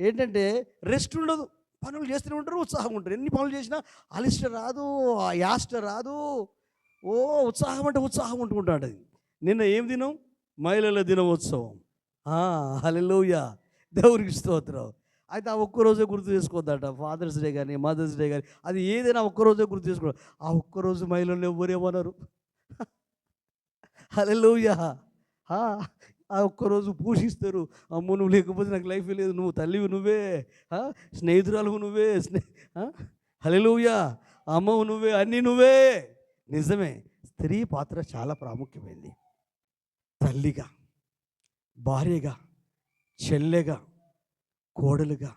Speaker 1: ఏంటంటే రెస్ట్ ఉండదు, పనులు చేస్తూనే ఉంటారు, ఉత్సాహం ఉంటారు. ఎన్ని పనులు చేసినా అలిష్ట రాదు, యాష్ట రాదు. ఓ ఉత్సాహం అంటే ఉత్సాహం ఉంటుంటాడు. నిన్న ఏం దినం? మహిళల దినోత్సవం. హల్లెలూయా. దేవునికి స్తోత్రం. అయితే ఆ ఒక్కరోజే గుర్తు చేసుకోవద్దట. ఫాదర్స్ డే కానీ మదర్స్ డే కానీ అది ఏదైనా ఒక్కరోజే గుర్తు చేసుకోవడం. ఆ ఒక్కరోజు మహిళలు ఎవరేమన్నారు? హల్లెలూయా. ఆ ఒక్కరోజు పోషిస్తారు. అమ్మో నువ్వు లేకపోతే నాకు లైఫ్ లేదు, నువ్వు తల్లివి నువ్వే, స్నేహితురాలు నువ్వే, హల్లెలూయా, అమ్మవు నువ్వే, అన్నీ నువ్వే. నిజమే, స్త్రీ పాత్ర చాలా ప్రాముఖ్యమైంది. తల్లిగా, భార్యగా, చెల్లెగా, కోడలుగా,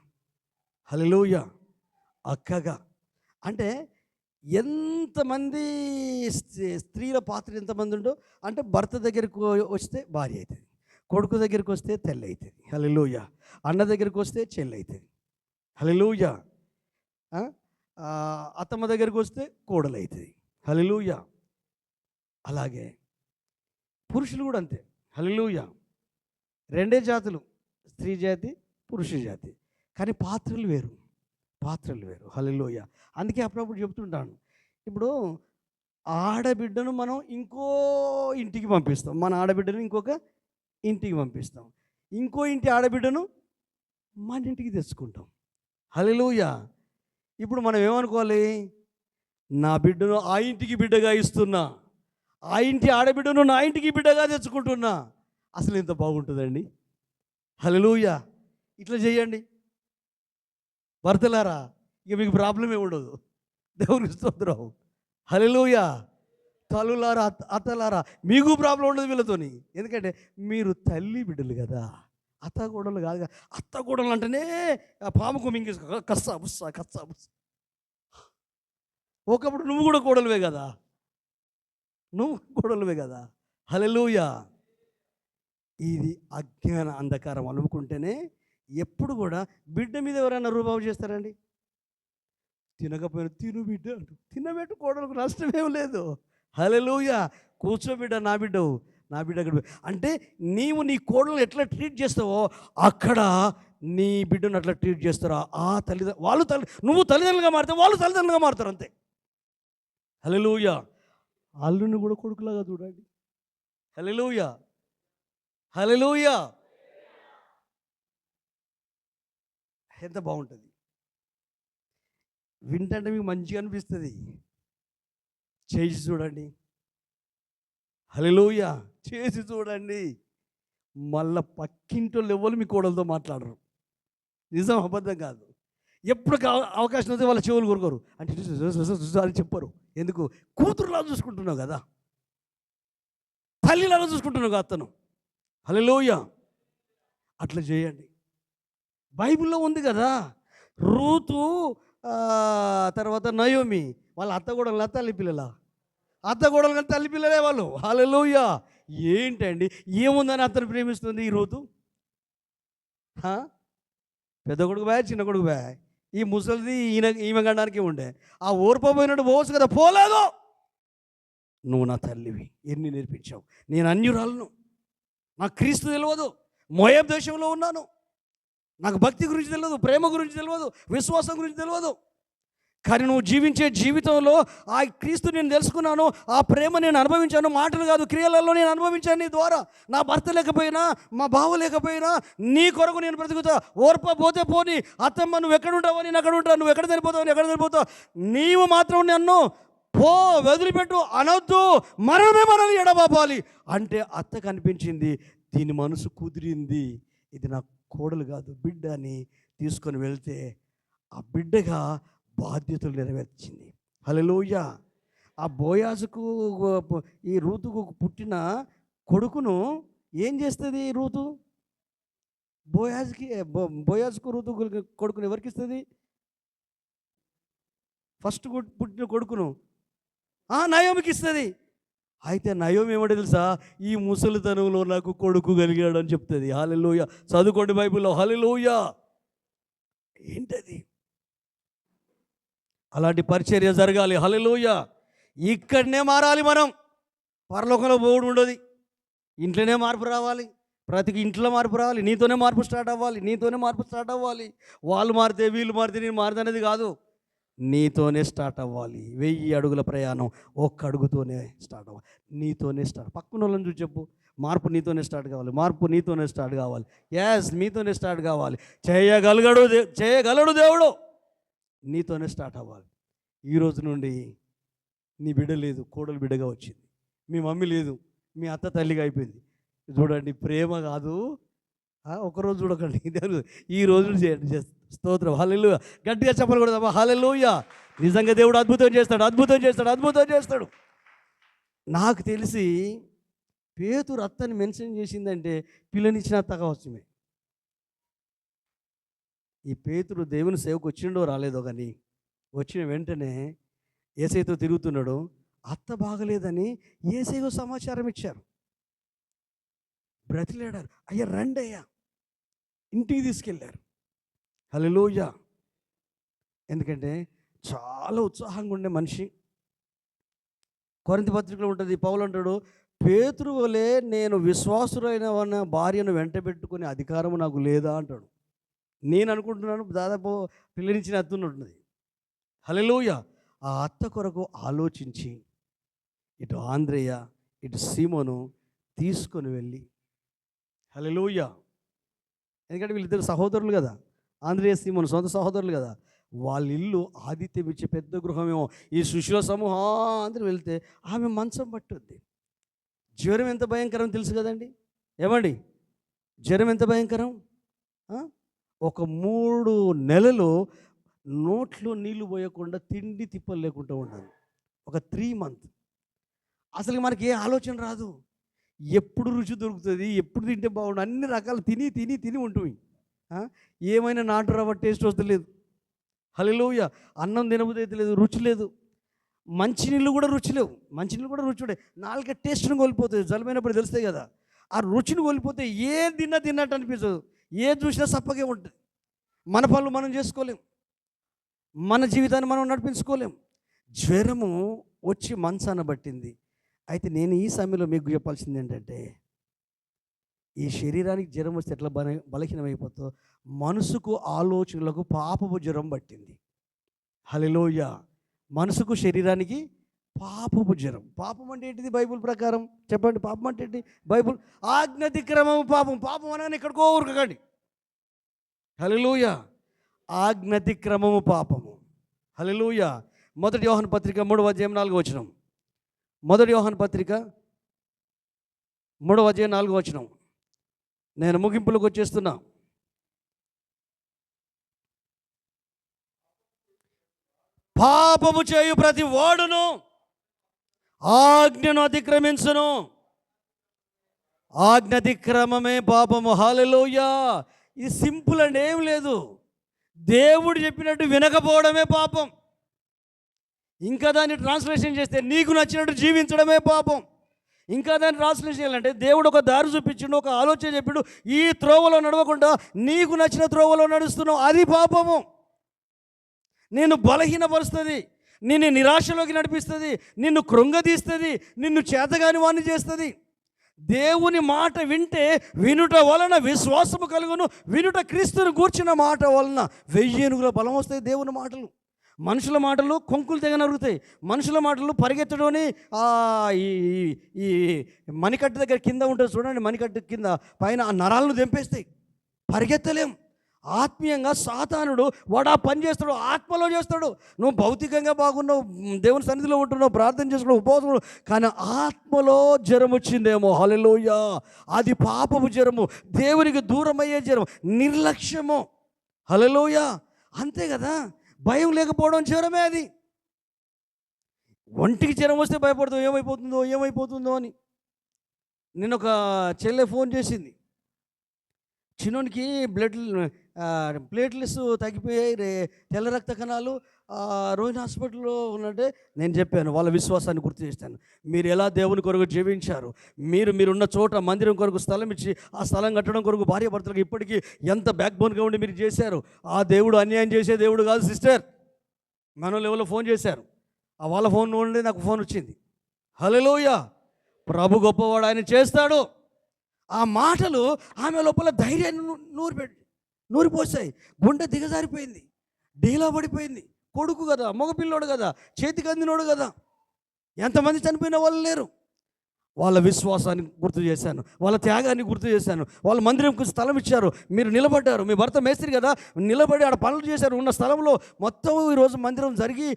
Speaker 1: హల్లెలూయా, అక్కగా. అంటే ఎంతమంది స్త్రీల పాత్ర ఎంతమంది ఉండో, అంటే భర్త దగ్గరికి వస్తే భార్య అవుతుంది, కొడుకు దగ్గరికి వస్తే తల్లి అవుతుంది, హల్లెలూయా, అన్న దగ్గరికి వస్తే చెల్లి అవుతుంది, హల్లెలూయా, అత్తమ్మ దగ్గరికి వస్తే కోడలు అవుతుంది, హల్లెలూయా. అలాగే పురుషులు కూడా అంతే, హల్లెలూయా. రెండే జాతులు, స్త్రీ జాతి, పురుష జాతి, కానీ పాత్రలు వేరు, పాత్రలు వేరు, హల్లెలూయా. అందుకే అప్పుడప్పుడు చెప్తుంటాను, ఇప్పుడు ఆడబిడ్డను మనం ఇంకో ఇంటికి పంపిస్తాం, మన ఆడబిడ్డను ఇంకొక ఇంటికి పంపిస్తాం, ఇంకో ఇంటి ఆడబిడ్డను మన ఇంటికి తెచ్చుకుంటాం, హల్లెలూయా. ఇప్పుడు మనం ఏమనుకోవాలి, నా బిడ్డను ఆ ఇంటికి బిడ్డగా ఇస్తున్నా, ఆ ఇంటి ఆడబిడ్డను నా ఇంటికి బిడ్డగా తెచ్చుకుంటున్నా. అసలు ఎంత బాగుంటుందండి, హల్లెలూయా. ఇట్లా చేయండి భర్తలారా, ఇక మీకు ప్రాబ్లం ఏమి ఉండదు, దేవునికి స్తోత్రం, హల్లెలూయా. తల్లులారా, అత్తలారా, మీకు ప్రాబ్లం ఉండదు వీళ్ళతోని, ఎందుకంటే మీరు తల్లి బిడ్డలు కదా, అత్త గోడలు కాదు కదా. అత్త గోడలు అంటేనే పాముకు మింగేసుకో, కస్సా బుస్సా కస్సా బుస్సా. ఒకప్పుడు నువ్వు కూడా కోడలువే కదా, నువ్వు కోడలువే కదా, హల్లెలూయా. ఇది అజ్ఞాన అంధకారం అలుముకుంటేనే ఎప్పుడు కూడా బిడ్డ మీద ఎవరైనా రూబాబు చేస్తారండి. తినకపోయినా తిను బిడ్డ అంటూ తినబెట్టు, కోడలకు నష్టమేం లేదు, హల్లెలూయా. కూర్చోబిడ్డ, నా బిడ్డవు, నా బిడ్డ అక్కడ అంటే నీవు నీ కోడలను ఎట్లా ట్రీట్ చేస్తావో అక్కడ నీ బిడ్డను అట్లా ట్రీట్ చేస్తారా ఆ తల్లిదండ్రులు, వాళ్ళు నువ్వు తల్లిదండ్రులుగా మారితే వాళ్ళు తల్లిదండ్రులుగా మారుతారు అంతే, హల్లెలూయా. అల్లుని కూడా కొడుకులాగా చూడండి, హల్లెలూయా, హల్లెలూయా. ఎంత బాగుంటుంది, వింటంటే మీకు మంచిగా అనిపిస్తుంది, చేసి చూడండి, హల్లెలూయా, చేసి చూడండి. మళ్ళా పక్కింటోళ్ళు ఎవరు మీ కోడలతో మాట్లాడరు, నిజం అబద్ధం కాదు. ఎప్పుడు అవకాశం వస్తే వాళ్ళ చెవులు కొరుకోరు, అంటే అని చెప్పరు. ఎందుకు? కూతురులా చూసుకుంటున్నావు కదా, తల్లిలాగా చూసుకుంటున్నావు కదా అతను, హల్లెలూయా. అట్లా చేయండి. బైబిల్లో ఉంది కదా, రూతు తర్వాత నయోమి వాళ్ళ అత్తగూడలు తల్లి పిల్లల, అత్తగూడలు కానీ తల్లి పిల్లలే వాళ్ళు, హల్లెలూయా. ఏంటండి ఏముందని అతను ప్రేమిస్తుంది ఈ రూతు? పెద్ద కొడుకు బాయ్, చిన్న కొడుకు బాయ్, ఈ ముసలిది ఈమె గండానికి ఉండే, ఆ ఓర్పోయినట్టు పోవచ్చు కదా, పోలేదు. నువ్వు నా తల్లివి, ఎన్ని నేర్పించావు, నేను అన్యురాలను, నాకు క్రీస్తు తెలియదు, మోయాబు దేశంలో ఉన్నాను, నాకు భక్తి గురించి తెలియదు, ప్రేమ గురించి తెలియదు, విశ్వాసం గురించి తెలియదు, కానీ నువ్వు జీవించే జీవితంలో ఆ క్రీస్తు నేను తెలుసుకున్నాను, ఆ ప్రేమ నేను అనుభవించాను, మాటలు కాదు క్రియలలో నేను అనుభవించాను నీ ద్వారా. నా భర్త లేకపోయినా, మా బావ లేకపోయినా నీ కొరకు నేను బ్రతుకుతా. ఓర్పపోతే పోని, అత్తమ్మ నువ్వు ఎక్కడ ఉంటావో నేను అక్కడ ఉంటాను, నువ్వు ఎక్కడ చనిపోతావు ఎక్కడ చనిపోతావు, నీవు మాత్రం నన్ను పో వదిలిపెట్టు అనొద్దు, మనమే మనల్ని ఎడబాపాలి అంటే అత్త కనిపించింది, దీని మనసు కుదిరింది, ఇది నా కోడలు కాదు బిడ్డ అని తీసుకొని వెళ్తే ఆ బిడ్డగా బాధ్యతలు నెరవేర్చింది, హల్లెలూయా. ఆ బోయాజుకు ఈ రూతుకు పుట్టిన కొడుకును ఏం చేస్తుంది రూతు? బోయాజుకు రూతు కొడుకును ఎవరికి ఇస్తుంది? ఫస్ట్ పుట్టిన కొడుకును నయోమికి ఇస్తుంది. అయితే నయోమి ఏమంటే తెలుసా, ఈ ముసలితనంలో నాకు కొడుకు కలిగాడు అని చెప్తుంది, హల్లెలూయా. చదువుకోండి బైబిల్లో, హల్లెలూయా. ఏంటది? అలాంటి పరిచర్య జరగాలి, హల్లెలూయా. ఇక్కడనే మారాలి మనం, పరలోకంలో పోవుడు ఉండదు, ఇంట్లోనే మార్పు రావాలి, ప్రతి ఇంట్లో మార్పు రావాలి, నీతోనే మార్పు స్టార్ట్ అవ్వాలి, నీతోనే మార్పు స్టార్ట్ అవ్వాలి. వాళ్ళు మారితే వీళ్ళు మారితే నేను మారుతనేది కాదు, నీతోనే స్టార్ట్ అవ్వాలి. 1000 అడుగుల ప్రయాణం ఒక్క అడుగుతోనే స్టార్ట్ అవ్వాలి, నీతోనే స్టార్ట్. పక్కన వాళ్ళని చూసి చెప్పు, మార్పు నీతోనే స్టార్ట్ కావాలి, మార్పు నీతోనే స్టార్ట్ కావాలి, ఎస్ మీతోనే స్టార్ట్ కావాలి. చేయగలడు దేవుడు, నీతోనే స్టార్ట్ అవ్వాలి. ఈరోజు నుండి నీ బిడ్డ లేదు, కోడలు బిడ్డగా వచ్చింది, మీ మమ్మీ లేదు, మీ అత్త తల్లిగా అయిపోయింది. చూడండి, ప్రేమ కాదు, ఒకరోజు చూడకండి, ఈ రోజు చేయండి. స్తోత్రం, హల్లెలూయా. గట్టిగా చెప్పలు కూడా, హల్లెలూయా. నిజంగా దేవుడు అద్భుతం చేస్తాడు, అద్భుతం చేస్తాడు, అద్భుతం చేస్తాడు. నాకు తెలిసి పేతురు అత్తని మెన్షన్ చేసిందంటే పిల్లనిచ్చిన అత్త కావచ్చుమే. ఈ పేతురు దేవుని సేవకు వచ్చిండో రాలేదో కానీ వచ్చిన వెంటనే యేసయ్యతో తిరుగుతున్నాడు. అత్త బాగలేదని యేసయ్యకు సమాచారం ఇచ్చారు. బ్రతిలాడారు, అయ్యా రండి అయ్యా, ఇంటికి తీసుకెళ్ళారు. హల్లెలూయా. ఎందుకంటే చాలా ఉత్సాహంగా ఉండే మనిషి. కొరింథీ పత్రికలో ఉంటుంది, పౌలు అంటాడు, పేతురు వలె నేను విశ్వాసులైన భార్యను వెంట పెట్టుకునే అధికారం నాకు లేదా అంటాడు. నేను అనుకుంటున్నాను దాదాపు పిల్లనిచ్చిన అత్త ఉన్నట్టున్నది. హల్లెలూయా. ఆ అత్త కొరకు ఆలోచించి ఇటు ఆంద్రేయ ఇటు సీమోను తీసుకొని వెళ్ళి, హల్లెలూయా, ఎందుకంటే వీళ్ళిద్దరు సహోదరులు కదా, ఆంద్రేయ సీమోను సొంత సహోదరులు కదా. వాళ్ళ ఇల్లు ఆదిత్యం ఇచ్చే పెద్ద గృహమేమో. ఈ సుశీల సమూహం అందరూ వెళ్తే ఆమె మంచం పట్టుద్ది. జ్వరం ఎంత భయంకరం తెలుసు కదండి. ఏమండి, జ్వరం ఎంత భయంకరం? ఒక 3 నెలలు నోట్లో నీళ్లు పోయకుండా తిండి తిప్పలు లేకుండా ఉండాలి. ఒక 3 months అసలు మనకి ఏ ఆలోచన రాదు. ఎప్పుడు రుచి దొరుకుతుంది, ఎప్పుడు తింటే బాగుండు, అన్ని రకాలు తిని తిని తిని ఉంటుంది. ఏమైనా నాటు రవ్వ టేస్ట్ వస్తలేదు. హల్లెలూయా. అన్నం తినబుద్ధి లేదు, రుచి లేదు. మంచినీళ్ళు కూడా రుచి లేవు. మంచినీళ్ళు కూడా రుచి ఉండే, నాలుక టేస్ట్ని కోల్పోతుంది. జలమైనప్పుడు తెలుస్తాయి కదా, ఆ రుచిని కోల్పోతే ఏ తిన్నట్టు అనిపించదు. ఏ చూసినా సప్పగే ఉంటుంది. మన పనులు మనం చేసుకోలేం, మన జీవితాన్ని మనం నడిపించుకోలేం. జ్వరము వచ్చి మంచాన పట్టింది. అయితే నేను ఈ సమయంలో మీకు చెప్పాల్సింది ఏంటంటే, ఈ శరీరానికి జ్వరం వస్తే ఎట్లా బలహీనమైపోతుందో మనసుకు ఆలోచనలకు పాపపు జ్వరం పట్టింది. హల్లెలూయా. మనసుకు శరీరానికి పాపపు జ్వరం. పాపం అంటే ఏంటిది బైబుల్ ప్రకారం చెప్పండి? పాపం అంటే ఏంటి బైబుల్? ఆజ్ఞాతిక్రమము పాపం. పాపం అనగానే ఎక్కడికో ఊరకండి. హల్లెలూయా. ఆజ్ఞాతిక్రమము పాపము. హల్లెలూయా. 1 యోహాను పత్రిక 3వ అధ్యాయం 4వ వచనం. 1 యోహాను పత్రిక 3వ అధ్యాయం 4వ వచనం. నేను ముగింపులకు వచ్చేస్తున్నా. పాపము చేయు ప్రతి వాడును ఆజ్ఞను అతిక్రమించును. ఆజ్ఞాతిక్రమమే పాపము. హల్లెలూయా. ఇది సింపుల్ అండి, ఏం లేదు. దేవుడు చెప్పినట్టు వినకపోవడమే పాపం. ఇంకా దాన్ని ట్రాన్స్లేషన్ చేస్తే నీకు నచ్చినట్టు జీవించడమే పాపం. ఇంకా దాన్ని ట్రాన్స్లేషన్ చేయాలంటే దేవుడు ఒక దారి చూపించిండు, ఒక ఆలోచన చెప్పిండు, ఈ త్రోవలో నడవకుండా నీకు నచ్చిన త్రోవలో నడుస్తున్నావు, అది పాపము. నిన్ను బలహీనపరుస్తుంది, నిన్ను నిరాశలోకి నడిపిస్తుంది, నిన్ను కృంగదీస్తుంది, నిన్ను చేతగాని వాణ్ణి చేస్తుంది. దేవుని మాట వింటే వినుట వలన విశ్వాసము కలుగును, వినుట క్రీస్తుని గూర్చిన మాట వలన 1000 ఏనుగుల బలం వస్తాయి. దేవుని మాటలు, మనుషుల మాటలు కొంకులు తెగ నరుగుతాయి. మనుషుల మాటలు పరిగెత్తడని ఈ మణికట్టు దగ్గర కింద ఉంటుంది చూడండి, మణికట్టు కింద పైన ఆ నరాలను తెంపేస్తాయి, పరిగెత్తలేం. ఆత్మీయంగా సాతానుడు వాడు ఆ పని చేస్తాడు, ఆత్మలో చేస్తాడు. నువ్వు భౌతికంగా బాగున్నావు, దేవుని సన్నిధిలో ఉంటున్నావు, ప్రార్థన చేసుకున్నావు, ఉపవాసం, కానీ ఆత్మలో జ్వరం వచ్చిందేమో. హల్లెలూయా. అది పాపపు జ్వరము, దేవునికి దూరం అయ్యే జ్వరం, నిర్లక్ష్యము. హల్లెలూయా. అంతే కదా. భయం లేకపోవడం జ్వరమే అది. ఒంటికి జ్వరం వస్తే భయపడతావు, ఏమైపోతుందో అని. నేను ఒక చెల్లె ఫోన్ చేసింది, చిన్నోనికి ప్లేట్లెస్ తగ్గిపోయాయి, తెల్ల రక్త కణాలు, రోహిణి హాస్పిటల్లో ఉన్నట్టే. నేను చెప్పాను, వాళ్ళ విశ్వాసాన్ని గుర్తు చేస్తాను. మీరు ఎలా దేవుని కొరకు జీవించారు, మీరున్న చోట మందిరం కొరకు స్థలం ఇచ్చి ఆ స్థలం కట్టడం కొరకు భార్యాభర్తలకు ఇప్పటికీ ఎంత బ్యాక్బోన్గా ఉండి మీరు చేశారు. ఆ దేవుడు అన్యాయం చేసే దేవుడు కాదు సిస్టర్. మన లెవెల్లో ఫోన్ చేశారు, ఆ వాళ్ళ ఫోన్ నుండి నాకు ఫోన్ వచ్చింది. హల్లెలూయా. ప్రభు గొప్పవాడు, ఆయన చేస్తాడు. ఆ మాటలు ఆమె లోపల ధైర్యాన్ని నూరిపోసాయి. గుండె దిగజారిపోయింది, డీలా పడిపోయింది. కొడుకు కదా, మగపిల్లోడు కదా, చేతికి అందినోడు కదా. ఎంతమంది చనిపోయిన వాళ్ళు లేరు. వాళ్ళ విశ్వాసాన్ని గుర్తు చేశాను, వాళ్ళ త్యాగాన్ని గుర్తు చేశాను. వాళ్ళ మందిరంకు స్థలం ఇచ్చారు, మీరు నిలబడ్డారు. మీ భర్త మేస్త్రి కదా, నిలబడి ఆడ పనులు చేశారు. ఉన్న స్థలంలో మొత్తం ఈరోజు మందిరం జరిగి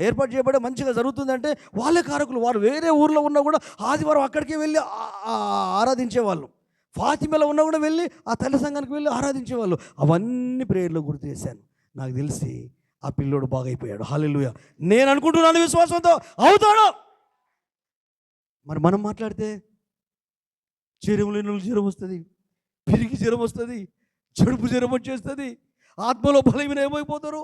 Speaker 1: ఏర్పాటు చేయబడి మంచిగా జరుగుతుందంటే వాళ్ళే కారకులు. వారు వేరే ఊర్లో ఉన్నా కూడా ఆదివారం అక్కడికి వెళ్ళి ఆరాధించేవాళ్ళు. ఫాతిమలో ఉన్నా కూడా వెళ్ళి ఆ తల్లి సంఘానికి వెళ్ళి ఆరాధించేవాళ్ళు. అవన్నీ ప్రేయర్లో గుర్తు చేశాను. నాకు తెలిసి ఆ పిల్లోడు బాగైపోయాడు. హల్లెలూయా. నేను అనుకుంటున్నాను విశ్వాసంతో అవుతాడు. మరి మనం మాట్లాడితే జ్వరం లేని వాళ్ళకి జ్వరం వస్తుంది, పిరికి జ్వరం వస్తుంది, జడుపు జ్వరం వచ్చేస్తుంది, ఆత్మలో బలహీనమైపోతారు,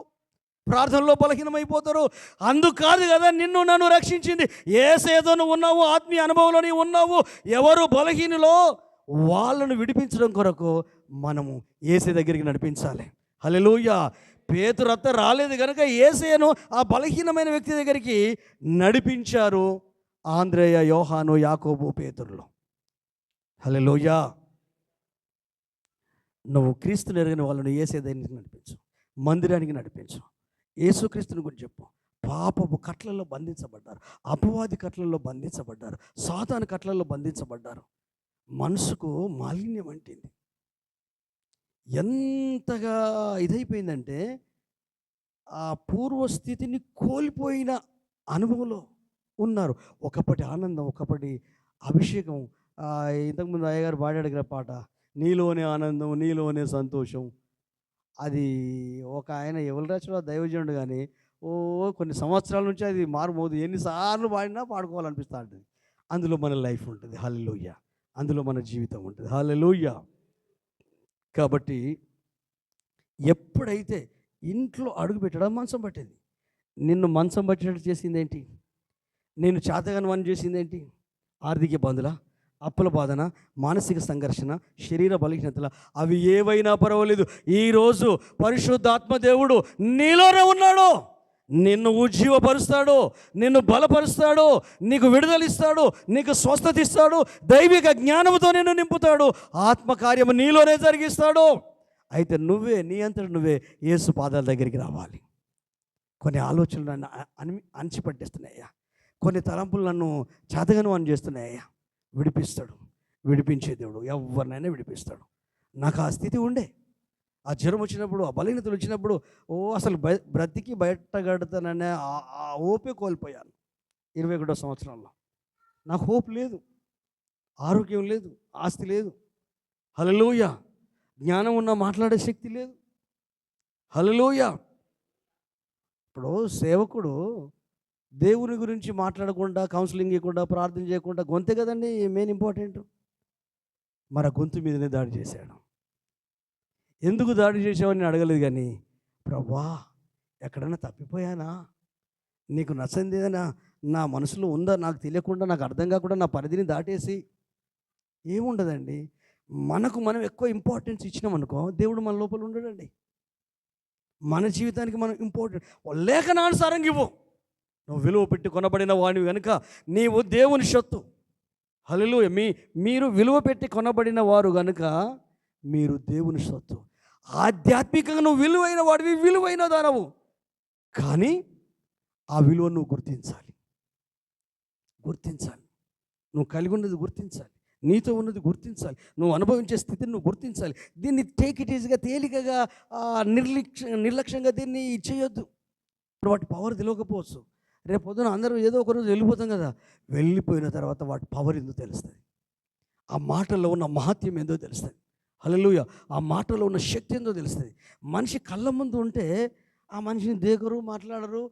Speaker 1: ప్రార్థనలో బలహీనమైపోతారు. అందుకు కాదు కదా నిన్ను నన్ను రక్షించింది. యేసేదో నువ్వు ఉన్నావు, ఆత్మీయ అనుభవంలో నీవు ఉన్నావు. ఎవరు బలహీనులో వాళ్ళను విడిపించడం కొరకు మనము యేసే దగ్గరికి నడిపించాలి. హల్లెలూయా. పేతురు అత్త రాలేదు కనుక యేసేను ఆ బలహీనమైన వ్యక్తి దగ్గరికి నడిపించారు. ఆంద్రేయ, యోహాను, యాకోబు, పేతురులు. హల్లెలూయా. నువ్వు క్రీస్తుని ఎరిగిన వాళ్ళను యేసే దగ్గరికి నడిపించు, మందిరానికి నడిపించు. యేసుక్రీస్తుని గురించి చెప్పు. పాపపు కట్లలో బంధించబడ్డారు, అపవాది కట్లలో బంధించబడ్డారు, సాతాను కట్లలో బంధించబడ్డారు. మనసుకు మాలిన్యం అంటింది. ఎంతగా ఇదైపోయిందంటే ఆ పూర్వస్థితిని కోల్పోయిన అనుభవంలో ఉన్నారు. ఒకప్పటి ఆనందం, ఒకప్పటి అభిషేకం. ఇంతకుముందు అయ్యగారు పాడాడు కదా పాట, నీలోనే ఆనందం, నీలోనే సంతోషం. అది ఒక ఆయన ఎవరు రాసిన దైవజనుడు కానీ కొన్ని సంవత్సరాల నుంచి అది మారుమోదు. ఎన్నిసార్లు పాడినా పాడుకోవాలనిపిస్తూ ఉంటుంది. అందులో మన లైఫ్ ఉంటుంది. హల్లెలూయా. అందులో మన జీవితం ఉంటుంది. హల్లెలూయా. కాబట్టి ఎప్పుడైతే ఇంట్లో అడుగు పెట్టడం మంచం పట్టేది, నిన్ను మంచం పట్టేటట్టు చేసింది ఏంటి? నేను చేతగాని వాడిని చేసింది ఏంటి? ఆర్థిక ఇబ్బందుల, అప్పుల బాధన, మానసిక సంఘర్షణ, శరీర బలహీనతల, అవి ఏవైనా పర్వాలేదు. ఈరోజు పరిశుద్ధాత్మ దేవుడు నీలోనే ఉన్నాడు. నిన్ను ఉజ్జీవపరుస్తాడు, నిన్ను బలపరుస్తాడు, నీకు విడుదలిస్తాడు, నీకు స్వస్థత ఇస్తాడు, దైవిక జ్ఞానంతో నిన్ను నింపుతాడు, ఆత్మకార్యము నీలోనే జరిగిస్తాడు. అయితే నువ్వే నీ అంతట నువ్వే యేసు పాదాల దగ్గరికి రావాలి. కొన్ని ఆలోచనలు నన్ను అణిచిపట్టేస్తున్నాయ్యా, కొన్ని తలంపులు నన్ను చేతగాను అని చేస్తున్నాయ్యా. విడిపిస్తాడు, విడిపించే దేవుడు ఎవరినైనా విడిపిస్తాడు. నాకు ఆ స్థితి ఉండే, ఆ జ్వరం వచ్చినప్పుడు, ఆ బలహీనతలు వచ్చినప్పుడు అసలు బ్రతికి బయటగడతాననే ఆ ఓపే కోల్పోయాను. 21వ సంవత్సరంలో నాకు హోప్ లేదు, ఆరోగ్యం లేదు, ఆస్తి లేదు. హల్లెలూయా. జ్ఞానం ఉన్న మాట్లాడే శక్తి లేదు. హల్లెలూయా. ఇప్పుడు సేవకుడు దేవుని గురించి మాట్లాడకుండా, కౌన్సిలింగ్ ఇవ్వకుండా, ప్రార్థన చేయకుండా గొంతే కదండి మెయిన్ ఇంపార్టెంట్. మరి ఆ గొంతు మీదనే దాడి చేశాడు. ఎందుకు దాడి చేసావని అడగలేదు కానీ, ప్రభువా ఎక్కడన్నా తప్పిపోయానా, నీకు నచ్చంది ఏదైనా నా మనసులో ఉందా, నాకు తెలియకుండా, నాకు అర్థం కాకుండా నా పరిధిని దాటేసి. ఏముండదండి, మనకు మనం ఎక్కువ ఇంపార్టెన్స్ ఇచ్చినామనుకో దేవుడు మన లోపల ఉండడండి. మన జీవితానికి మనం ఇంపార్టెంట్ లేఖనానుసారంగా ఇవ్వు. నువ్వు విలువ పెట్టి కొనబడిన వాడివి కనుక నీవు దేవుని సొత్తు. హల్లెలూయా. మీరు విలువ పెట్టి కొనబడిన వారు కనుక మీరు దేవుని సొత్తు. ఆధ్యాత్మికంగా నువ్వు విలువైన వాడివి, విలువైన దానవు. కానీ ఆ విలువ నువ్వు గుర్తించాలి. నువ్వు కలిగి ఉన్నది గుర్తించాలి, నీతో ఉన్నది గుర్తించాలి, నువ్వు అనుభవించే స్థితిని నువ్వు గుర్తించాలి. దీన్ని టేక్ ఇట్ ఈజ్గా, తేలికగా, నిర్లక్ష్యంగా దీన్ని చేయొద్దు. ఇప్పుడు వాటి పవర్ తెలియకపోవచ్చు. రేపు పొద్దున అందరూ ఏదో ఒక రోజు వెళ్ళిపోతాం కదా, వెళ్ళిపోయిన తర్వాత వాటి పవర్ ఏందో తెలుస్తుంది. ఆ మాటల్లో ఉన్న మహత్యం ఏందో తెలుస్తుంది. హల్లెలూయా. ఆ మాటలో ఉన్న శక్తి ఏందో తెలుస్తుంది. మనిషి కళ్ళ ముందు ఉంటే ఆ మనిషిని దేకరు, మాట్లాడరు,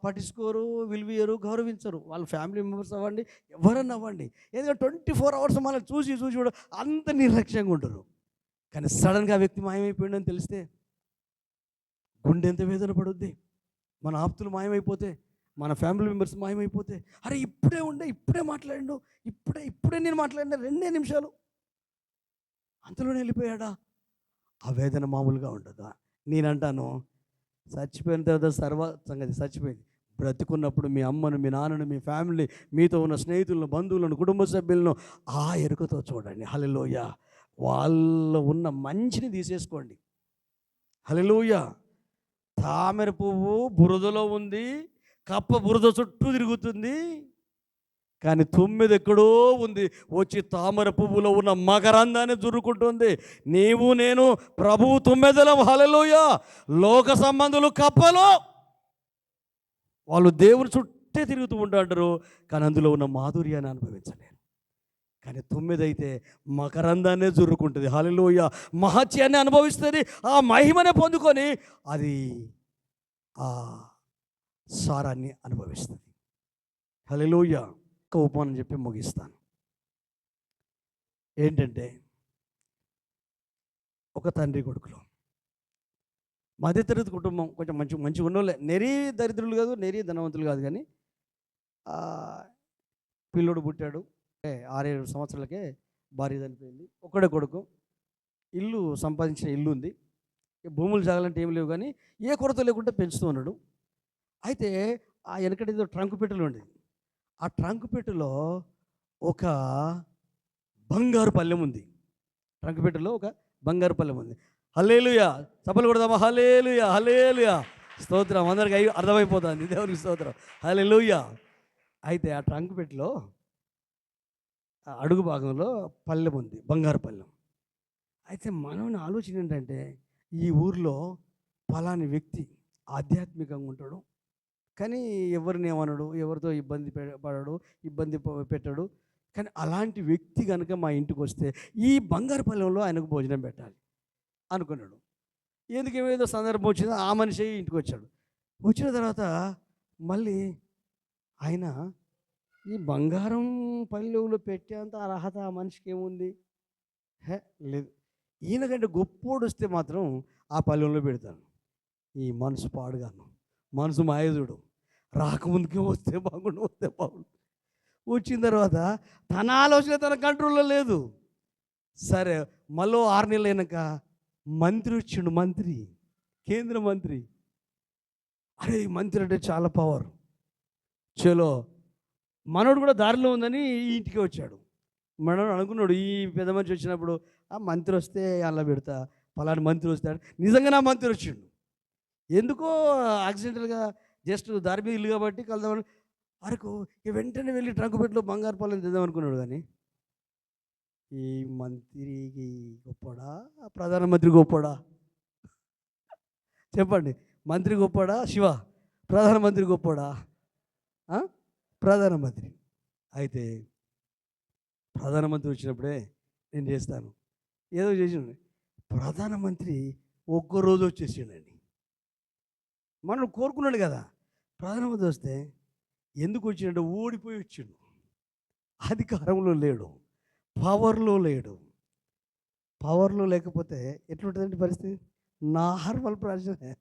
Speaker 1: పట్టించుకోరు, విలువయ్యరు, గౌరవించరు. వాళ్ళ ఫ్యామిలీ మెంబర్స్ అవ్వండి, ఎవరన్నా అవ్వండి. ఎందుకంటే 24 hours మళ్ళీ చూసి కూడా అంత నిర్లక్ష్యంగా ఉంటారు. కానీ సడన్గా ఆ వ్యక్తి మాయమైపోయిందని తెలిస్తే గుండె ఎంత వేదన పడుద్ది. మన ఆప్తులు మాయమైపోతే, మన ఫ్యామిలీ మెంబర్స్ మాయమైపోతే, అరే ఇప్పుడే మాట్లాడిండు, ఇప్పుడే నేను మాట్లాడిన 2 నిమిషాలు అంతలోనే వెళ్ళిపోయాడా. ఆ వేదన మామూలుగా ఉండదా. నేనంటాను, చచ్చిపోయిన తర్వాత సంగతి చచ్చిపోయింది. బ్రతికున్నప్పుడు మీ అమ్మను, మీ నాన్నను, మీ ఫ్యామిలీ, మీతో ఉన్న స్నేహితులను, బంధువులను, కుటుంబ సభ్యులను ఆ ఎరుకతో చూడండి. హల్లెలూయా. వాళ్ళు ఉన్న మంచిని తీసేసుకోండి. హల్లెలూయా. తామర పువ్వు బురదలో ఉంది, కప్ప బురద చుట్టూ తిరుగుతుంది, కానీ 9 ఎక్కడో ఉంది, వచ్చి తామర పువ్వులో ఉన్న మకరందాన్ని జురుకుంటుంది. నీవు నేను ప్రభువు 9. హల్లెలూయా. లోక సంబంధులు కప్పలో, వాళ్ళు దేవుని చుట్టే తిరుగుతూ ఉంటారు, కానీ అందులో ఉన్న మాధుర్యాన్ని అనుభవించలేరు. కానీ 9 అయితే మకరందాన్నే జురుకుంటుంది. హల్లెలూయా. మహత్యాన్ని అనుభవిస్తుంది, ఆ మహిమనే పొందుకొని అది ఆ సారాన్ని అనుభవిస్తుంది. హల్లెలూయా. ఉపమానం చెప్పి ముగిస్తాను. ఏంటంటే ఒక తండ్రి కొడుకులు మధ్యతరగతి కుటుంబం, కొంచెం మంచిగా ఉన్నోళ్ళే, నెరీ దరిద్రులు కాదు, నెరీ ధనవంతులు కాదు, కానీ ఆ, పిల్లోడు పుట్టాడు. 6-7 సంవత్సరాలకే భార్య చనిపోయింది. ఒక్కడే కొడుకు. ఇల్లు సంపాదించిన ఇల్లు ఉంది. భూములు జాగాలంటే ఏమి లేవు, కానీ ఏ కొరత లేకుండా పెంచుతూ ఉన్నాడు. అయితే ఆ వెనకటి ఏదో ట్రంక్ పెట్టెలు ఉండేది. ఆ ట్రంక్ పెట్టెలో ఒక బంగారు పళ్ళెం ఉంది. ట్రంక్ పెట్టెలో ఒక బంగారు పళ్ళెం ఉంది. హల్లెలూయా, చప్పలు కొడదామా? హల్లెలూయా, హల్లెలూయా, స్తోత్రం. అందరికి అర్థమైపోతుంది, దేవునికి స్తోత్రం, హల్లెలూయా. అయితే ఆ ట్రంక్ పెట్టెలో అడుగు భాగంలో పళ్ళెం ఉంది, బంగారు పళ్ళెం. అయితే మనోని ఆలోచన ఏంటంటే, ఈ ఊర్లో ఫలాని వ్యక్తి ఆధ్యాత్మికంగా ఉంటాడు, కానీ ఎవరిని ఏమనడు, ఎవరితో ఇబ్బంది పడడు, ఇబ్బంది పెట్టాడు. కానీ అలాంటి వ్యక్తి కనుక మా ఇంటికి వస్తే ఈ బంగారు పళ్ళెంలో ఆయనకు భోజనం పెట్టాలి అనుకున్నాడు. ఎందుకు ఏదో సందర్భం వచ్చిందో ఆ మనిషి ఇంటికి వచ్చాడు. వచ్చిన తర్వాత మళ్ళీ ఆయన ఈ బంగారం పళ్ళెంలో పెట్టేంత అర్హత ఆ మనిషికి ఏముంది? లేదు. ఈయనకంటే గొప్పోడు వస్తే మాత్రం ఆ పళ్ళెంలో పెడతాను. ఈ మనసు పాడుగాను, మనసు మాయజుడు, రాకముందుకే వస్తే బాగుండు, వస్తే బాగుండు. వచ్చిన తర్వాత తన ఆలోచన తన కంట్రోల్లో లేదు. సరే, మళ్ళీ 6 నెలలు అయినాక మంత్రి వచ్చిండు, మంత్రి, కేంద్ర మంత్రి. అరే, ఈ మంత్రి అంటే చాలా పవర్. చలో, మనోడు కూడా దారిలో ఉందని ఈ ఇంటికి వచ్చాడు. మనోడు అనుకున్నాడు, ఈ పెద్ద మనిషి వచ్చినప్పుడు ఆ మంత్రి వస్తే అలా పెడతా, పలాని మంత్రి వస్తాడు. నిజంగా నా మంత్రి వచ్చిండు. ఎందుకో యాక్సిడెంటల్గా జస్ట్ దారి మీద ఇల్లు కాబట్టి కలుద్దామని అరకు వెంటనే వెళ్ళి ట్రంక్ పెట్టిలో బంగారు పళ్ళని తెద్దాం అనుకున్నాడు. కానీ ఈ మంత్రికి గొప్పడా, ప్రధానమంత్రి గొప్పడా? చెప్పండి, మంత్రి గొప్పడా, శివ? ప్రధానమంత్రి గొప్పడా? ప్రధానమంత్రి. అయితే ప్రధానమంత్రి వచ్చినప్పుడే నేను చేస్తాను, ఏదో చేసిండు. ప్రధానమంత్రి ఒక్కరోజు వచ్చేసిండండి. మనం కోరుకున్నాడు కదా ప్రధానమంత్రి వస్తే. ఎందుకు వచ్చిండంటే ఓడిపోయి వచ్చిండు. అధికారంలో లేడు, పవర్లో లేడు. పవర్లో లేకపోతే ఎట్లుంటుందండి పరిస్థితి? నార్మల్ ప్రజలే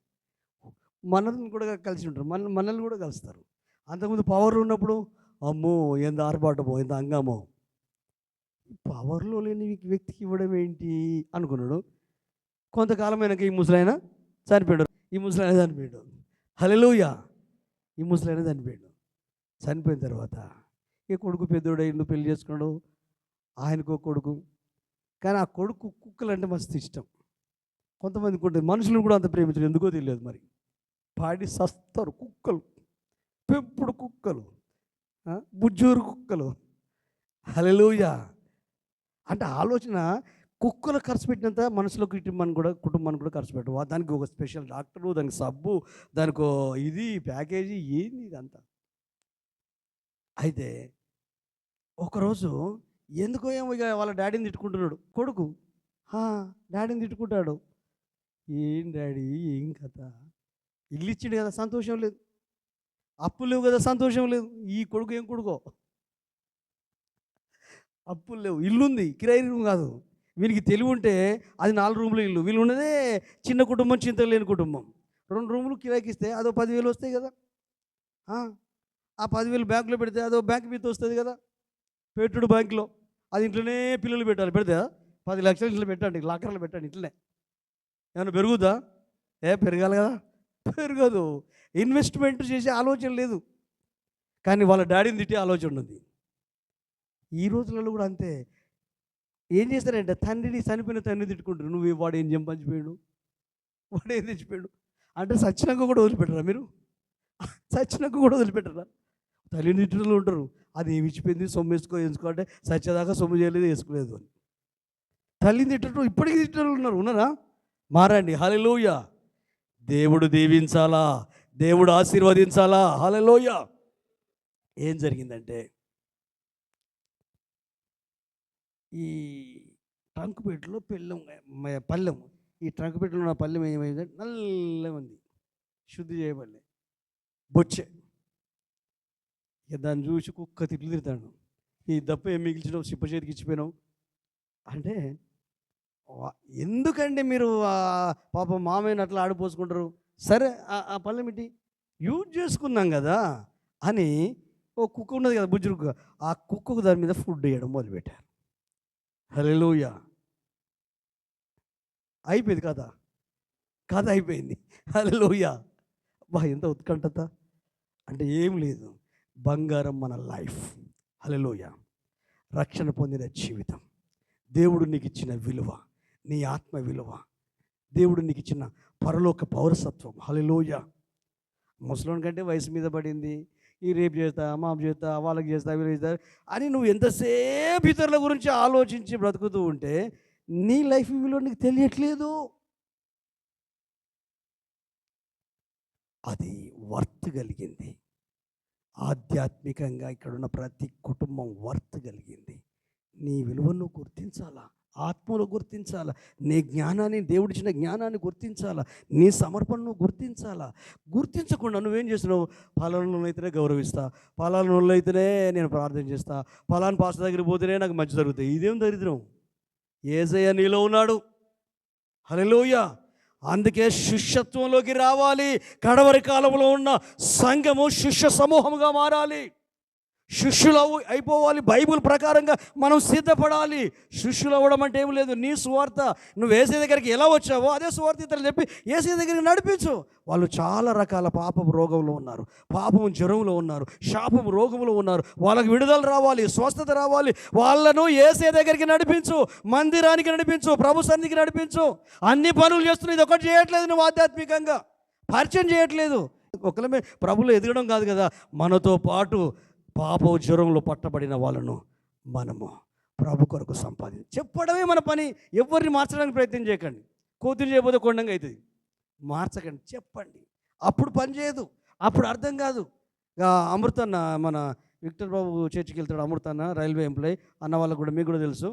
Speaker 1: మనల్ని కూడా కలిసి ఉంటారు, మనల్ని కూడా కలుస్తారు. అంతకుముందు పవర్లో ఉన్నప్పుడు అమ్మో ఎంత ఆర్భాటమో, ఎంత అంగమో. పవర్లో లేని వ్యక్తికి ఇవ్వడం ఏంటి అనుకున్నాడు. కొంతకాలం అయినాక ఈ ముసలాయన చనిపోయాడు. హల్లెలూయా, ఈ ముసలాయన చనిపోయాడు. చనిపోయిన తర్వాత ఈ కొడుకు పెద్దోడైండు, పెళ్లి చేసుకున్నాడు. ఆయనకు కొడుకు. కానీ ఆ కొడుకు కుక్కలు అంటే మస్తు ఇష్టం. కొంతమందికి ఉంటుంది, మనుషులను కూడా అంత ప్రేమించడం ఎందుకో తెలియదు మరి. పాడి సస్తారు కుక్కలు, పెంపుడు కుక్కలు, బుజ్జూరు కుక్కలు. హల్లెలూయా. అంటే ఆలోచన, కుక్కలు ఖర్చు పెట్టినంత మనుషుల కుటుంబానికి కూడా ఖర్చు పెట్టవు. దానికి ఒక స్పెషల్ డాక్టరు, దానికి సబ్బు, దానికి ఇది ప్యాకేజీ, ఏంది ఇదంతా. అయితే ఒకరోజు ఎందుకో ఏమో ఇక వాళ్ళ డాడీని తిట్టుకుంటున్నాడు కొడుకు. డాడీని తిట్టుకుంటాడు. ఏం డాడీ, ఏం కథ? ఇల్లు ఇచ్చిండు కదా, సంతోషం లేదు. అప్పులు లేవు కదా, సంతోషం లేదు. ఈ కొడుకు ఏం కొడుకో, అప్పులు లేవు, ఇల్లుంది, కిరాయి రూమ్ కాదు. వీనికి తెలివి ఉంటే అది 4 రూముల ఇల్లు. వీళ్ళు ఉన్నదే చిన్న కుటుంబం, చింతలు లేని కుటుంబం. 2 రూములు కిరాయికి ఇస్తే అదో 10,000 వస్తాయి కదా. ఆ 10,000 బ్యాంకులో పెడితే అదో బ్యాంక్ మీద వస్తుంది కదా. పెట్టుడు బ్యాంకులో, అది ఇంట్లోనే పిల్లలు పెట్టాలి. పెడితే 10 లక్షలు ఇంట్లో పెట్టండి, లాకర్లో పెట్టండి. ఇంట్లోనే ఏమైనా పెరుగుద్దా? పెరగాలి కదా, పెరగదు. ఇన్వెస్ట్మెంట్ చేసే ఆలోచన లేదు, కానీ వాళ్ళ డాడీని తిట్టే ఆలోచన ఉంది. ఈ రోజులలో కూడా అంతే. ఏం చేస్తారంటే చనిపోయిన తండ్రిని తిట్టుకుంటారు. నువ్వు వాడు ఏం సంపాదించిపోయాడు, వాడు ఏం తెచ్చిపోయాడు అంటే సచ్చినాక కూడా వదిలిపెట్టరా మీరు? సచ్చినాక కూడా వదిలిపెట్టరా? తల్లిని తిట్టులు ఉంటారు. అది ఏమి ఇచ్చిపోయింది, సొమ్ము వేసుకో అంటే సచ్చేదాకా సొమ్ము చేయలేదు, వేసుకోలేదు అని. తల్లిని తిట్టడం ఇప్పటికీ తిట్టలు ఉన్నారా? మారండి. హల్లెలూయా. దేవుడు దీవించాలా, దేవుడు ఆశీర్వదించాలా. హల్లెలూయా. ఏం జరిగిందంటే, ఈ ట్రంక్ పెట్టెలో పళ్ళెం, ఈ ట్రంక్ పెట్టెలో ఉన్న పళ్ళెం ఏమైందంటే నల్లగా ఉంది, శుద్ధి చేయబడలే, బొచ్చే. ఇక దాన్ని చూసి కుక్క తిట్లు తిడతాడు. ఈ దప్ప ఏం మిగిల్చడం, సిప్ప చేతికి ఇచ్చిపోయినావు, అంటే ఎందుకండి మీరు పాపం మామయ్యని అట్లా ఆడిపోసుకుంటారు? సరే ఆ పళ్ళెమిటి యూజ్ చేసుకున్నాం కదా అని ఓ కుక్క ఉన్నది కదా, బుజ్జురు కుక్క, ఆ కుక్కకు దాని మీద ఫుడ్ వేయడం మొదలుపెట్టారు. హల్లెలూయా. అయిపోయింది కథ. కథ అయిపోయింది. హల్లెలూయా. ఎంత ఉత్కంఠత అంటే ఏం లేదు. బంగారం మన లైఫ్. హల్లెలూయా. రక్షణ పొందిన జీవితం, దేవుడు నీకు ఇచ్చిన విలువ, నీ ఆత్మ విలువ, దేవుడు నీకు ఇచ్చిన పరలోక పౌరసత్వం. హల్లెలూయా. ముసలోని కంటే వయసు మీద పడింది, ఈ రేపు చేస్తా, మాపు చేస్తా, వాళ్ళకి చేస్తా, వీళ్ళకి చేస్తా అని నువ్వు ఎంతసేపు ఇతరుల గురించి ఆలోచించి బ్రతుకుతూ ఉంటే నీ లైఫ్ విలువ నీకు తెలియట్లేదు. అది వర్త్ కలిగింది. ఆధ్యాత్మికంగా ఇక్కడున్న ప్రతి కుటుంబం వర్త్ కలిగింది. నీ విలువను గుర్తించాలా, ఆత్మలో గుర్తించాలా, నీ జ్ఞానాన్ని, దేవుడిచ్చిన జ్ఞానాన్ని గుర్తించాలా, నీ సమర్పణను గుర్తించాలా. గుర్తించకుండా నువ్వేం చేస్తున్నావు? పలానా అయితేనే గౌరవిస్తా, పలానా అయితేనే నేను ప్రార్థన చేస్తా, పలానా పాస్టర్ దగ్గరికి పోతేనే నాకు మంచి జరుగుతాయి. ఇదేం దరిద్రం? యేసయ్య నీలో ఉన్నాడు. హల్లెలూయా. అందుకే శిష్యత్వంలోకి రావాలి. కడవరి కాలంలో ఉన్న సంఘము శిష్య సమూహంగా మారాలి. శిష్యులు అయిపోవాలి. బైబిల్ ప్రకారంగా మనం సిద్ధపడాలి. శిష్యులు అవ్వడం అంటే ఏం లేదు. నీ సువార్త నువ్వు యేసయ్య దగ్గరికి ఎలా వచ్చావో అదే సువార్త ఇతరులు చెప్పి యేసయ్య దగ్గరికి నడిపించు. వాళ్ళు చాలా రకాల పాపము రోగంలో ఉన్నారు, పాపము జ్వరంలో ఉన్నారు, శాపము రోగంలో ఉన్నారు. వాళ్ళకి విడుదల రావాలి, స్వస్థత రావాలి. వాళ్ళను యేసయ్య దగ్గరికి నడిపించు, మందిరానికి నడిపించు, ప్రభు సన్నిధికి నడిపించు. అన్ని పనులు చేస్తున్నావు, ఇది ఒకటి చేయట్లేదు. నువ్వు ఆధ్యాత్మికంగా పరిచయం చేయట్లేదు. ఒకళ్ళమే ప్రభులో ఎదగడం కాదు కదా, మనతో పాటు పాప జ్వరంలో పట్టబడిన వాళ్ళను మనము ప్రభు కొరకు చెప్పడమే మన పని. ఎవరిని మార్చడానికి ప్రయత్నం చేయకండి. కోతులు చేయబోతే కొండంగా అవుతుంది. మార్చకండి, చెప్పండి. అప్పుడు పని చేయదు, అప్పుడు అర్థం కాదు. అమృతన్న, మన విక్టర్ బాబు చర్చికి వెళ్తాడు. అమృతన్న రైల్వే ఎంప్లాయ్ అన్న వాళ్ళకు కూడా, మీకు కూడా తెలుసు,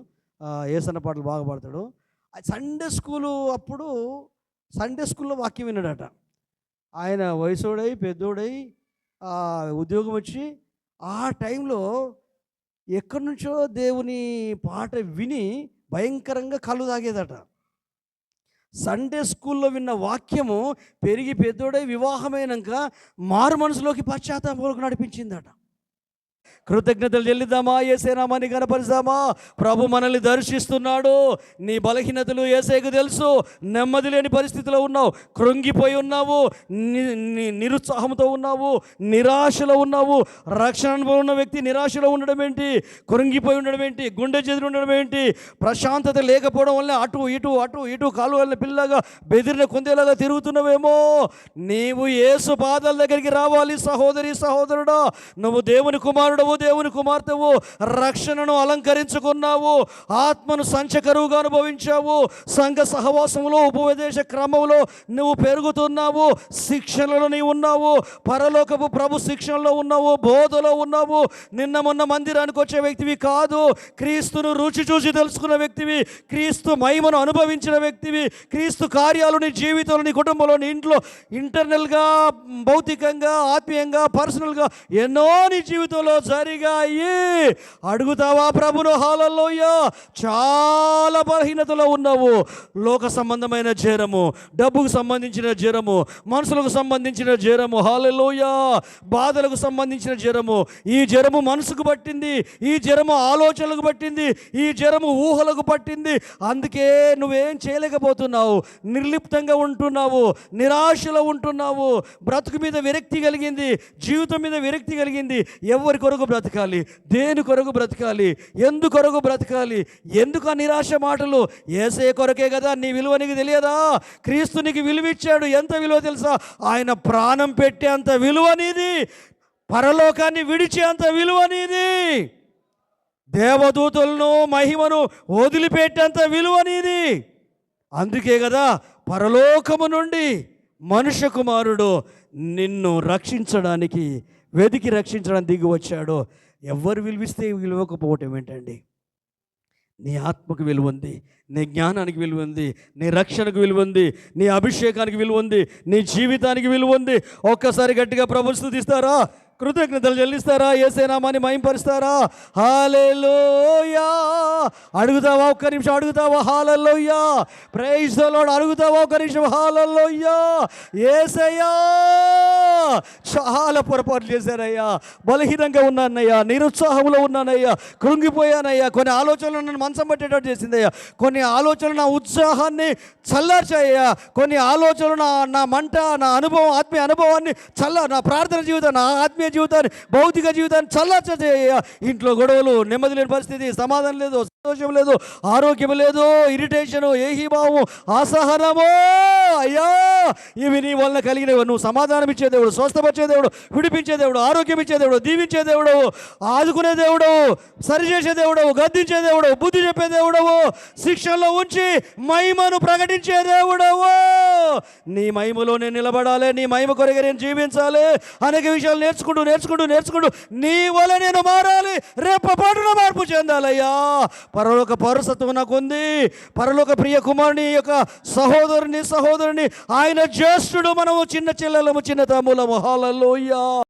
Speaker 1: ఏసన్న పాటలు బాగా పాడతాడు. సండే స్కూలు అప్పుడు సండే స్కూల్లో వాక్యం విన్నాడట. ఆయన వయసోడై పెద్దోడై ఉద్యోగం వచ్చి ఆ టైంలో ఎక్కడి నుంచో దేవుని పాట విని భయంకరంగా కళ్ళు తాగేదట. సండే స్కూల్లో విన్న వాక్యము పెరిగి పెద్దోడై వివాహమైనాక మారు మనసులోకి పశ్చాత్తాపంలోకి నడిపించిందట. కృతజ్ఞతలు చెల్లిద్దామా, యేసయ్య నామాన్ని గణపరుద్దామా. ప్రభు మనల్ని దర్శిస్తున్నాడు. నీ బలహీనతలు యేసయ్యకు తెలుసు. నెమ్మది లేని పరిస్థితిలో ఉన్నావు, కృంగిపోయి ఉన్నావు, నిరుత్సాహంతో ఉన్నావు, నిరాశలో ఉన్నావు. రక్షణ అనుభవం ఉన్న వ్యక్తి నిరాశలో ఉండడం ఏంటి, కృంగిపోయి ఉండడం ఏంటి, గుండె చెదిరి ఉండడం ఏంటి, ప్రశాంతత లేకపోవడం వల్ల అటు ఇటు అటు ఇటు కాలు వల్ల పిల్లగా బెదిరిన కొందేలాగా తిరుగుతున్నావేమో. నీవు యేసు పాదాల దగ్గరికి రావాలి. సహోదరి సహోదరుడా, నువ్వు దేవుని కుమారుడవు, దేవుని కుమార్తెవు. రక్షణను అలంకరించుకున్నావు, ఆత్మను సంచకరువుగా అనుభవించావు. సంఘ సహవాసంలో, ఉపదేశ క్రమంలో నువ్వు పెరుగుతున్నావు. శిక్షణలో నీవు ఉన్నావు, పరలోకపు ప్రభు శిక్షణలో ఉన్నావు, బోధలో ఉన్నావు. నిన్న మొన్న మందిరానికి వచ్చే వ్యక్తివి కాదు, క్రీస్తును రుచి చూసి తెలుసుకున్న వ్యక్తివి, క్రీస్తు మహిమను అనుభవించిన వ్యక్తివి. క్రీస్తు కార్యాలు నీ జీవితంలో, నీ కుటుంబంలో, నీ ఇంట్లో ఇంటర్నల్గా, భౌతికంగా, ఆత్మీయంగా, పర్సనల్గా ఎన్నో నీ జీవితంలో జరిగాయి. అడుగుతావా ప్రభును? హల్లెలూయా. చాలా బలహీనతలో ఉన్నావు. లోక సంబంధమైన జ్వరము, డబ్బుకు సంబంధించిన జ్వరము, మనుషులకు సంబంధించిన జ్వరము, హల్లెలూయా, బాధలకు సంబంధించిన జ్వరము. ఈ జ్వరము మనసుకు పట్టింది, ఈ జ్వరము ఆలోచనలకు పట్టింది, ఈ జ్వరము ఊహలకు పట్టింది. అందుకే నువ్వేం చేయలేకపోతున్నావు, నిర్లిప్తంగా ఉంటున్నావు, నిరాశలో ఉంటున్నావు. బ్రతుకు మీద విరక్తి కలిగింది, జీవితం మీద విరక్తి కలిగింది. ఎవరి కొరకు బ్రతకాలి, దేని కొరకు బ్రతకాలి, ఎందు కొరకు బ్రతకాలి, ఎందుకు ఆ నిరాశ మాటలు? యేసయ్య కొరకే కదా. నీ విలువ నీకు తెలియదా? క్రీస్తు నీకు విలువ ఇచ్చాడు. ఎంత విలువ తెలుసా? ఆయన ప్రాణం పెట్టే అంత విలువ నీది, పరలోకాన్ని విడిచే అంత విలువ నీది, దేవదూతలను మహిమను వదిలిపెట్టేంత విలువ నీది. అందుకే కదా పరలోకము నుండి మనుష్య కుమారుడు నిన్ను రక్షించడానికి, వెతికి రక్షించడానికి దిగి వచ్చాడు. ఎవరు విలువిస్తే విలువకపోవటం ఏంటండి? నీ ఆత్మకు విలువ ఉంది, నీ జ్ఞానానికి విలువ ఉంది, నీ రక్షణకు విలువ ఉంది, నీ అభిషేకానికి విలువ ఉంది, నీ జీవితానికి విలువ ఉంది. ఒక్కసారి గట్టిగా ప్రభువుని స్తుతిస్తారా? కృతజ్ఞతలు చెల్లిస్తారా? యేసే నామాన్ని మహింపరుస్తారా? హల్లెలూయా. అడుగుతావా? ఒక్క నిమిషం అడుగుతావా? హల్లెలూయా. Praise the Lord. అడుగుతావా? ఒక్క నిమిషం. హల్లెలూయా. యేసయ్యా, చాలా పొరపాట్లు చేశానయ్యా, బలహీనంగా ఉన్నానయ్యా, నిరుత్సాహంలో ఉన్నానయ్యా, కృంగిపోయానయ్యా, కొన్ని ఆలోచనలు నన్ను మంచం పట్టేటట్టు చేసిందయ్యా, కొన్ని ఆలోచనలు నా ఉత్సాహాన్ని చల్లార్చాయ్యా, కొన్ని ఆలోచనలు నా మంట, నా అనుభవం, ఆత్మీయ అనుభవాన్ని నా ప్రార్థన జీవితం, నా ఆత్మీయ జీవితాన్ని, భౌతిక జీవితాన్ని చల్లార్చయ్యా. ఇంట్లో గొడవలు, నెమ్మది లేని పరిస్థితి, సమాధానం లేదు, సంతోషం లేదు, ఆరోగ్యం లేదు, ఇరిటేషను, ఏహీభావము, అసహనము. అయ్యా, ఇవి నీ వలన కలిగినవి. నువ్వు సమాధానం ఇచ్చే దేవుడు, స్వస్థపరిచే దేవుడు, విడిపించే దేవుడు, ఆరోగ్యం ఇచ్చే దేవుడు, దీవించే దేవుడు, ఆదుకునే దేవుడు, సరిచేసే దేవుడు, గద్దించే దేవుడు, బుద్ధి చెప్పే దేవుడవు, శిక్షణలో ఉంచి మహిమను ప్రకటించే దేవుడవు. నీ మహిమలోనే నిలబడాలి, నీ మహిమ కొరకు నేను జీవించాలి, అనేక విషయాలు నేర్చుకుంటూ నీ వల్ల నేను మారాలి, రేపపాటున మార్పు చెందాలయ్యా. పరలోక పౌరసత్వం నాకు ఉంది. పరలోక ప్రియ కుమారుని యొక్క సహోదరుని ఆయన జ్యేష్ఠుడు, మనము చిన్న చెల్లెలము, చిన్న తమ్ములము. హల్లెలూయా.